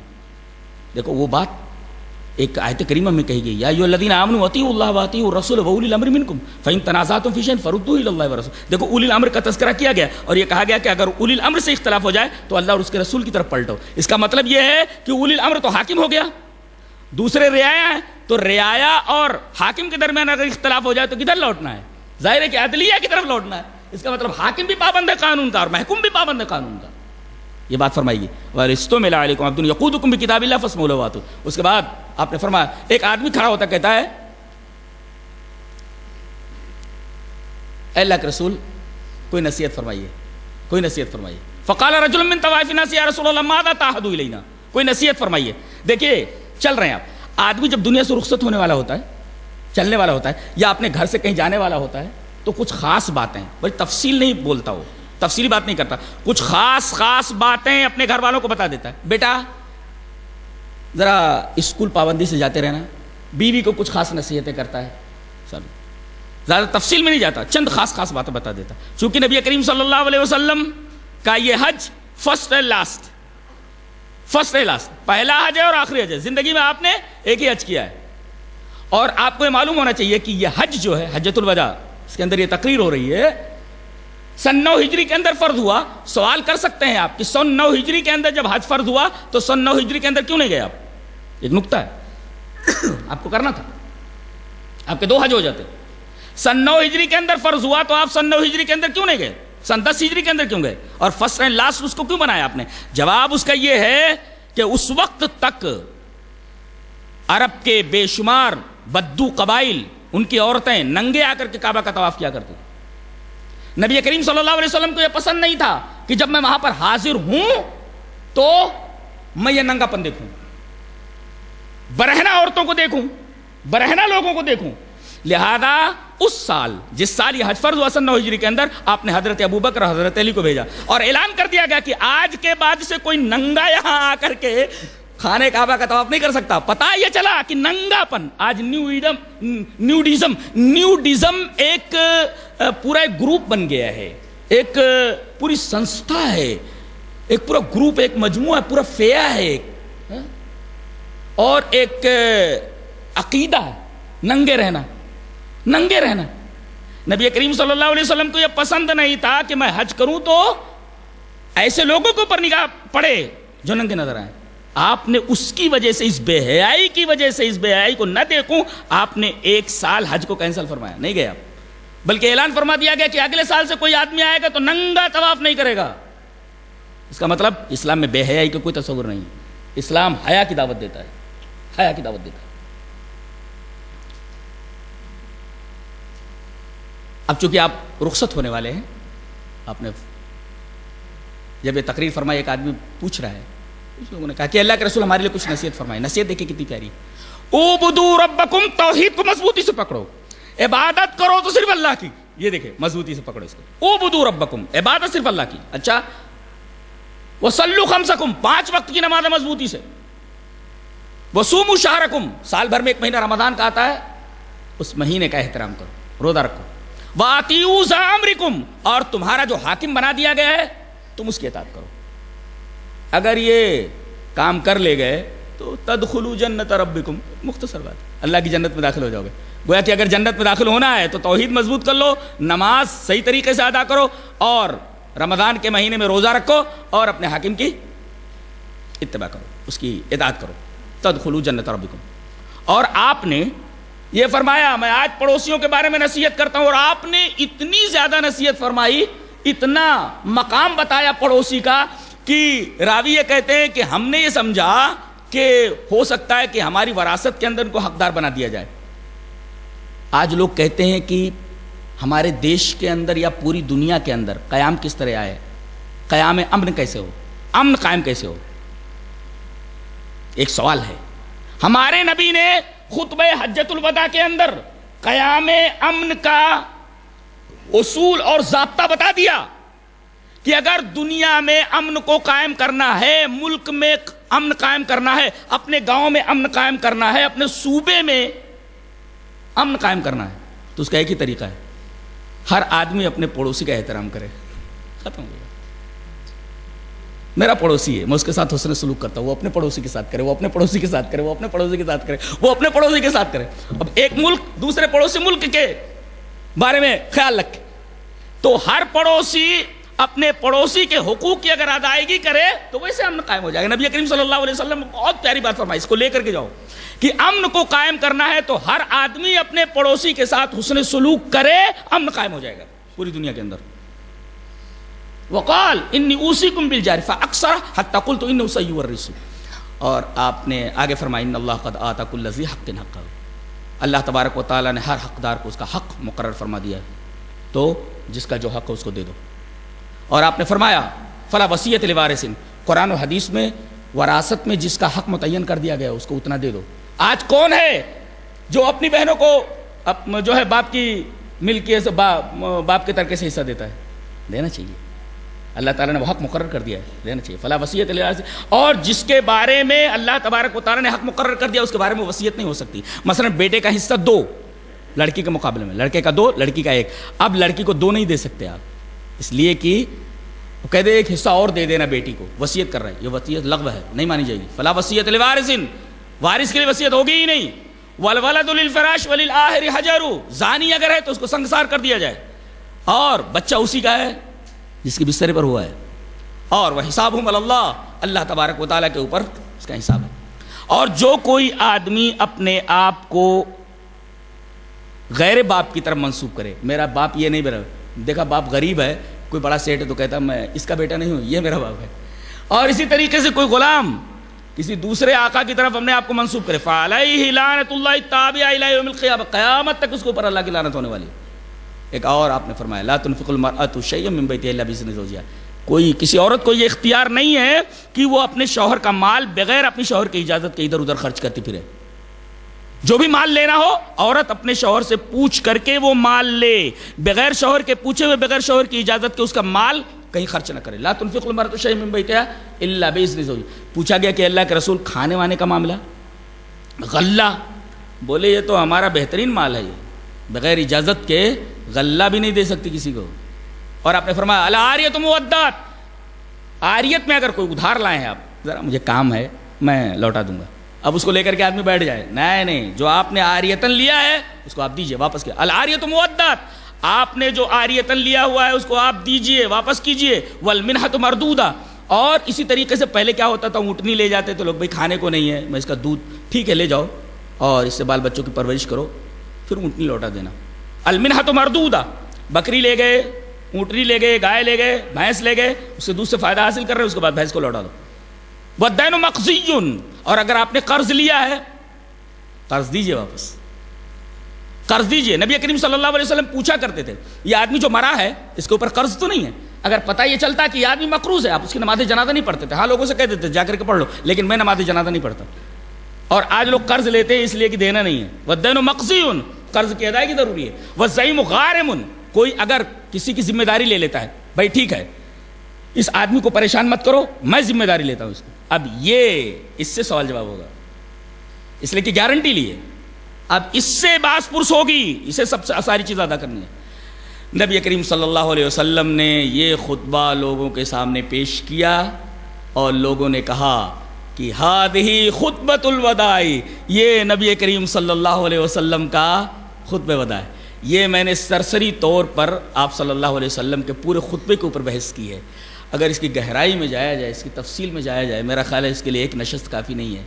دیکھو وہ بات ایک آیت کریمہ میں کہی گئی یا ایھا الذین آمنوا اطیعوا اللہ واطیعوا الرسول واولی الامر منکم فان تنازعتم فی شیء فردوہ الی اللہ والرسول. دیکھو اولی الامر کا تذکرہ کیا گیا اور یہ کہا گیا کہ اگر اولی الامر سے اختلاف ہو جائے تو اللہ اور اس کے رسول کی طرف پلٹو. اس کا مطلب یہ ہے کہ اولی الامر تو حاکم ہو گیا, دوسرے رعایا ہیں, تو رعایا اور حاکم کے درمیان اگر اختلاف ہو جائے تو کدھر لوٹنا ہے؟ ظاہر ہے کہ عدلیہ کی طرف لوٹنا ہے. اس کا مطلب حاکم بھی پابند ہے قانون کا اور محکوم بھی پابند ہے قانون کا. یہ بات فرمائیے وَلِسْتُمِلَ عَلَيْكُمْ عَبْدٌ يَقُودُكُمْ بِكِتَابِ اللَّهِ فَاسْمَعُوا لَهُ وَأَطِيعُوا. اس کے بعد آپ نے فرمایا ایک آدمی کھڑا ہوتا کہتا ہے اے اللہ کے رسول کوئی نصیحت فرمائیے, کوئی نصیحت فرمائیے. فقال رجل من طوائف الناس یا رسول اللہ ماذا تعهد الینا, کوئی نصیحت فرمائیے. دیکھیے چل رہے ہیں آپ, آدمی جب دنیا سے رخصت ہونے والا ہوتا ہے, چلنے والا ہوتا ہے, یا اپنے گھر سے کہیں جانے والا ہوتا ہے, تو کچھ خاص باتیں, بڑی تفصیل نہیں بولتا, وہ تفصیلی بات نہیں کرتا, کچھ خاص باتیں اپنے گھر والوں کو بتا دیتا ہے. بیٹا ذرا اسکول پابندی سے جاتے رہنا. بیوی کو کچھ خاص نصیحتیں کرتا ہے, زیادہ تفصیل میں نہیں جاتا, چند خاص باتیں بتا دیتا. چونکہ نبی کریم صلی اللہ علیہ وسلم کا یہ حج فرسٹ اینڈ لاسٹ, پہلا حج ہے اور آخری حج ہے. زندگی میں آپ نے ایک ہی حج کیا ہے, اور آپ کو یہ معلوم ہونا چاہیے کہ یہ حج جو ہے حجۃ الوداع, اس کے اندر یہ تقریر ہو رہی ہے, سن 9 ہجری کے اندر فرض ہوا. سوال کر سکتے ہیں آپ کہ سن 9 ہجری کے اندر جب حج فرض ہوا تو سن 9 ہجری کے اندر کیوں نہیں گئے آپ؟ ایک نکتہ ہے آپ کو کرنا تھا, آپ کے 2 حج ہو جاتے. سن 9 ہجری کے اندر فرض ہوا تو آپ سن 9 ہجری کے اندر کیوں نہیں گئے؟ سن 10 ہجری کے اندر کیوں گئے؟ اور فرسٹ اینڈ لاسٹ اس کو کیوں بنایا آپ نے؟ جواب اس کا یہ ہے کہ اس وقت تک عرب کے بے شمار بدو قبائل, ان کی عورتیں ننگے آ کر کے کعبہ کا طواف کیا کرتی. نبی کریم صلی اللہ علیہ وسلم کو یہ پسند نہیں تھا کہ جب میں وہاں پر حاضر ہوں تو میں یہ ننگا پن دیکھوں, برہنہ عورتوں کو دیکھوں, برہنہ لوگوں کو دیکھوں. لہذا اس سال, جس سال یہ حج فرض ہوا سن 9 ہجری کے اندر, آپ نے حضرت ابوبکر اور حضرت علی کو بھیجا اور اعلان کر دیا گیا کہ آج کے بعد سے کوئی ننگا یہاں آ کر کے خانہ کعبہ کا طواف نہیں کر سکتا. پتہ یہ چلا کہ ننگا پن آج نیوڈیزم ایک پورا ایک گروپ بن گیا ہے, ایک پوری سنستھا ہے, ایک پورا گروپ, ایک مجموعہ, پورا فیہ ہے, اور ایک عقیدہ ہے ننگے رہنا. نبی کریم صلی اللہ علیہ وسلم کو یہ پسند نہیں تھا کہ میں حج کروں تو ایسے لوگوں کے اوپر نگاہ پڑے جو ننگے نظر آئیں. آپ نے اس کی وجہ سے, اس بے حیائی کی وجہ سے, اس بے حیائی کو نہ دیکھوں, آپ نے 1 سال حج کو کینسل فرمایا, نہیں گئے آپ. بلکہ اعلان فرما دیا گیا کہ اگلے سال سے کوئی آدمی آئے گا تو ننگا طواف نہیں کرے گا. اس کا مطلب اسلام میں بے حیائی کا کوئی تصور نہیں. اسلام حیا کی دعوت دیتا ہے, حیا کی دعوت دیتا ہے. اب چونکہ آپ رخصت ہونے والے ہیں, آپ نے جب یہ تقریر فرمائی, ایک آدمی پوچھ رہا ہے, اس لوگوں نے کہا کہ اللہ کے رسول ہمارے لیے کچھ نصیحت فرمائے. نصیحت دیکھیں کتنی پیاری. اعبدوا ربکم, توحید کو مضبوطی سے پکڑو, عبادت کرو تو صرف اللہ کی. یہ دیکھیں مضبوطی سے پکڑو اس کو. اعبدوا ربکم, عبادت صرف اللہ کی. اچھا, وصلوا خمسکم, 5 وقت کی نماز مضبوطی سے. وصوموا شہرکم, سال بھر میں ایک مہینہ رمضان کا آتا ہے, اس مہینے کا احترام کرو, روزہ رکھو. وَأَطِيعُوا ذَا أَمْرِكُمْ, اور تمہارا جو حاکم بنا دیا گیا ہے تم اس کی اطاعت کرو. اگر یہ کام کر لے گئے تو تدخلوا جنت ربکم, مختصر بات, اللہ کی جنت میں داخل ہو جاؤ گے. گویا کہ اگر جنت میں داخل ہونا ہے تو توحید مضبوط کر لو, نماز صحیح طریقے سے ادا کرو, اور رمضان کے مہینے میں روزہ رکھو, اور اپنے حاکم کی اتباع کرو, اس کی اطاعت کرو. تدخلوا جنت ربکم. اور آپ نے یہ فرمایا, میں آج پڑوسیوں کے بارے میں نصیحت کرتا ہوں, اور آپ نے اتنی زیادہ نصیحت فرمائی, اتنا مقام بتایا پڑوسی کا, کہ راوی یہ کہتے ہیں کہ ہم نے یہ سمجھا کہ ہو سکتا ہے کہ ہماری وراثت کے اندر ان کو حقدار بنا دیا جائے. آج لوگ کہتے ہیں کہ ہمارے دیش کے اندر یا پوری دنیا کے اندر قیام کس طرح آئے, قیام امن کیسے ہو, امن قائم کیسے ہو. ایک سوال ہے. ہمارے نبی نے خطبہ حجۃ الوداع کے اندر قیام امن کا اصول اور ضابطہ بتا دیا کہ اگر دنیا میں امن کو قائم کرنا ہے, ملک میں امن قائم کرنا ہے, اپنے گاؤں میں امن قائم کرنا ہے, اپنے صوبے میں امن قائم کرنا ہے, تو اس کا ایک ہی طریقہ ہے, ہر آدمی اپنے پڑوسی کا احترام کرے. ختم ہو گیا. میرا پڑوسی ہے، میں اس کے ساتھ حسن سلوک کرتا ہوں، وہ اپنے پڑوسی کے ساتھ کرے، وہ اپنے پڑوسی کے ساتھ کرے، وہ اپنے پڑوسی کے ساتھ کرے، وہ اپنے پڑوسی کے ساتھ کرے. اب ایک ملک دوسرے پڑوسی ملک کے بارے میں خیال رکھے تو ہر پڑوسی اپنے پڑوسی کے حقوق کی اگر ادائیگی کرے تو ویسے امن قائم ہو جائے گا. نبی کریم صلی اللہ علیہ وسلم نے بہت پیاری بات فرمائی، اس کو لے کر کے جاؤ کہ امن کو قائم کرنا ہے تو ہر آدمی اپنے پڑوسی کے ساتھ حسن سلوک کرے، امن قائم ہو جائے گا پوری دنیا کے اندر. وقال انی اوصیکم بالجار فاکثر حتی قلت انه سیورث. اور آپ نے آگے فرمایا ان اللہ قد آتا کل ذی حق حقہ. اللہ تبارک و تعالیٰ نے ہر حقدار کو اس کا حق مقرر فرما دیا ہے، تو جس کا جو حق ہے اس کو دے دو. اور آپ نے فرمایا فلا وصیت لوارث، قرآن و حدیث میں وراثت میں جس کا حق متعین کر دیا گیا اس کو اتنا دے دو. آج کون ہے جو اپنی بہنوں کو جو ہے باپ کی ملکیت سے باپ کے ترکے سے حصہ دیتا ہے؟ دینا چاہیے. اللہ تعالیٰ نے وہ حق مقرر کر دیا ہے، دینا چاہیے. فلا وصیت لوارث. اور جس کے بارے میں اللہ تبارک و تعالیٰ نے حق مقرر کر دیا اس کے بارے میں وصیت نہیں ہو سکتی. مثلا بیٹے کا حصہ 2 لڑکی کے مقابلے میں، لڑکے کا 2 لڑکی کا 1. اب لڑکی کو 2 نہیں دے سکتے آپ، اس لیے کہ وہ کہہ دے ایک حصہ اور دے دینا بیٹی کو، وصیت کر رہا ہے، یہ وصیت لغو ہے، نہیں مانی جائے گی. فلا وصیت لوارث، وارث کے لیے وصیت ہوگی ہی نہیں. والولد للفراش وللآخر حجر، زانی اگر ہے تو اس کو سنگسار کر دیا جائے، اور بچہ اسی کا ہے جس کے بسترے پر ہوا ہے. اور وحسابہم علی اللہ، اللہ تبارک و تعالیٰ کے اوپر اس کا حساب ہے. اور جو کوئی آدمی اپنے آپ کو غیر باپ کی طرف منسوب کرے، میرا باپ یہ نہیں میرا، دیکھا باپ غریب ہے، کوئی بڑا سیٹ ہے تو کہتا میں اس کا بیٹا نہیں ہوں، یہ میرا باپ ہے. اور اسی طریقے سے کوئی غلام کسی دوسرے آقا کی طرف اپنے آپ کو منسوب کرے، فعلیہ لعنت اللہ التابعہ الی یوم القیامہ، قیامت تک اس کے اوپر اللہ کی لعنت ہونے والی. ایک اور آپ نے فرمایا لا تنفق المرأة شیئا من بیتها الا باذن زوجها، کوئی کسی عورت کو یہ اختیار نہیں ہے کہ وہ اپنے شوہر کا مال بغیر اپنی شوہر کی اجازت کے ادھر ادھر خرچ کرتی پھرے. جو بھی مال لینا ہو عورت اپنے شوہر سے پوچھ کر کے وہ مال لے، بغیر شوہر کے پوچھے ہوئے، بغیر شوہر کی اجازت کے اس کا مال کہیں خرچ نہ کرے. لا تنفق المرأة شیئا من بیتها الا باذن زوجها. پوچھا گیا کہ اللہ کے رسول کھانے وانے کا معاملہ، غلہ، بولے یہ تو ہمارا بہترین مال ہے، یہ بغیر اجازت کے غلہ بھی نہیں دے سکتی کسی کو. اور آپ نے فرمایا العاریۃ مودات، عاریت میں اگر کوئی ادھار لائے ہیں آپ، ذرا مجھے کام ہے میں لوٹا دوں گا، اب اس کو لے کر کے آدمی بیٹھ جائے، نہیں، جو آپ نے عاریتن لیا ہے اس کو آپ دیجئے، واپس کیا. العاریۃ مودات، آپ نے جو عاریتن لیا ہوا ہے اس کو آپ دیجئے، واپس کیجئے. والمنحۃ مردودہ، اور اسی طریقے سے پہلے کیا ہوتا تھا، اونٹنی لے جاتے تو لوگ بھائی کھانے کو نہیں ہے، میں اس کا دودھ ٹھیک ہے لے جاؤ اور اس سے بال بچوں کی پرورش کرو، پھر اونٹنی لوٹا دینا. المنحۃ مردودہ، بکری لے گئے، اونٹنی لے گئے، گائے لے گئے، بھینس لے گئے، اس سے دودھ سے فائدہ حاصل کر رہے ہیں، اس کے بعد بھینس کو لوٹا دو. والدین مقضی، اور اگر آپ نے قرض لیا ہے قرض دیجئے، واپس قرض دیجئے. نبی کریم صلی اللہ علیہ وسلم پوچھا کرتے تھے یہ آدمی جو مرا ہے اس کے اوپر قرض تو نہیں ہے؟ اگر پتہ یہ چلتا کہ یہ آدمی مقروض ہے آپ اس کی نماز جنازہ نہیں پڑھتے تھے. ہاں لوگوں سے کہہ دیتے جا کر کے پڑھ لو، لیکن میں نماز جنازہ نہیں پڑھتا. اور آج لوگ قرض لیتے ہیں اس لیے کہ دینا نہیں ہے. والدین مقضی، قرض کی ادائیگی ضروری ہے. والزعیم غارم، کوئی اگر کسی کی ذمہ داری لے لیتا ہے، بھائی ٹھیک ہے اس آدمی کو پریشان مت کرو، میں ذمہ داری لیتا ہوں اس کو، اب یہ اس سے سوال جواب ہوگا، اس لیے کہ گارنٹی لی ہے، اب اس سے باس پرس ہوگی، اسے سب سے ساری چیز ادا کرنی ہے. نبی کریم صلی اللہ علیہ وسلم نے یہ خطبہ لوگوں کے سامنے پیش کیا اور لوگوں نے کہا کہ ہذہ خطبۃ الوداع، یہ نبی کریم صلی اللہ علیہ وسلم کا خطبہ وداع ہے. یہ میں نے سرسری طور پر آپ صلی اللہ علیہ وسلم کے پورے خطبے کے اوپر بحث کی ہے. اگر اس کی گہرائی میں جایا جائے، اس کی تفصیل میں جایا جائے، میرا خیال ہے اس کے لیے ایک نشست کافی نہیں ہے.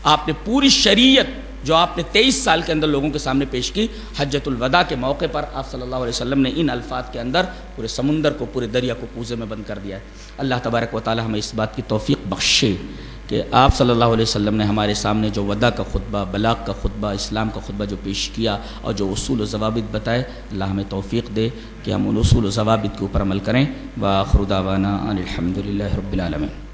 آپ نے پوری شریعت جو آپ نے 23 سال کے اندر لوگوں کے سامنے پیش کی، حجۃ الوداع کے موقع پر آپ صلی اللہ علیہ وسلم نے ان الفاظ کے اندر پورے سمندر کو، پورے دریا کو کوزے میں بند کر دیا ہے. اللہ تبارک و تعالی ہمیں اس بات کی توفیق بخشے کہ آپ صلی اللہ علیہ وسلم نے ہمارے سامنے جو وداع کا خطبہ، بلاغ کا خطبہ، اسلام کا خطبہ جو پیش کیا اور جو اصول و ضوابط بتائے، اللہ ہمیں توفیق دے کہ ہم ان اصول و ضوابط کے اوپر عمل کریں. وآخر دعوانا ان الحمد للہ رب العالمین.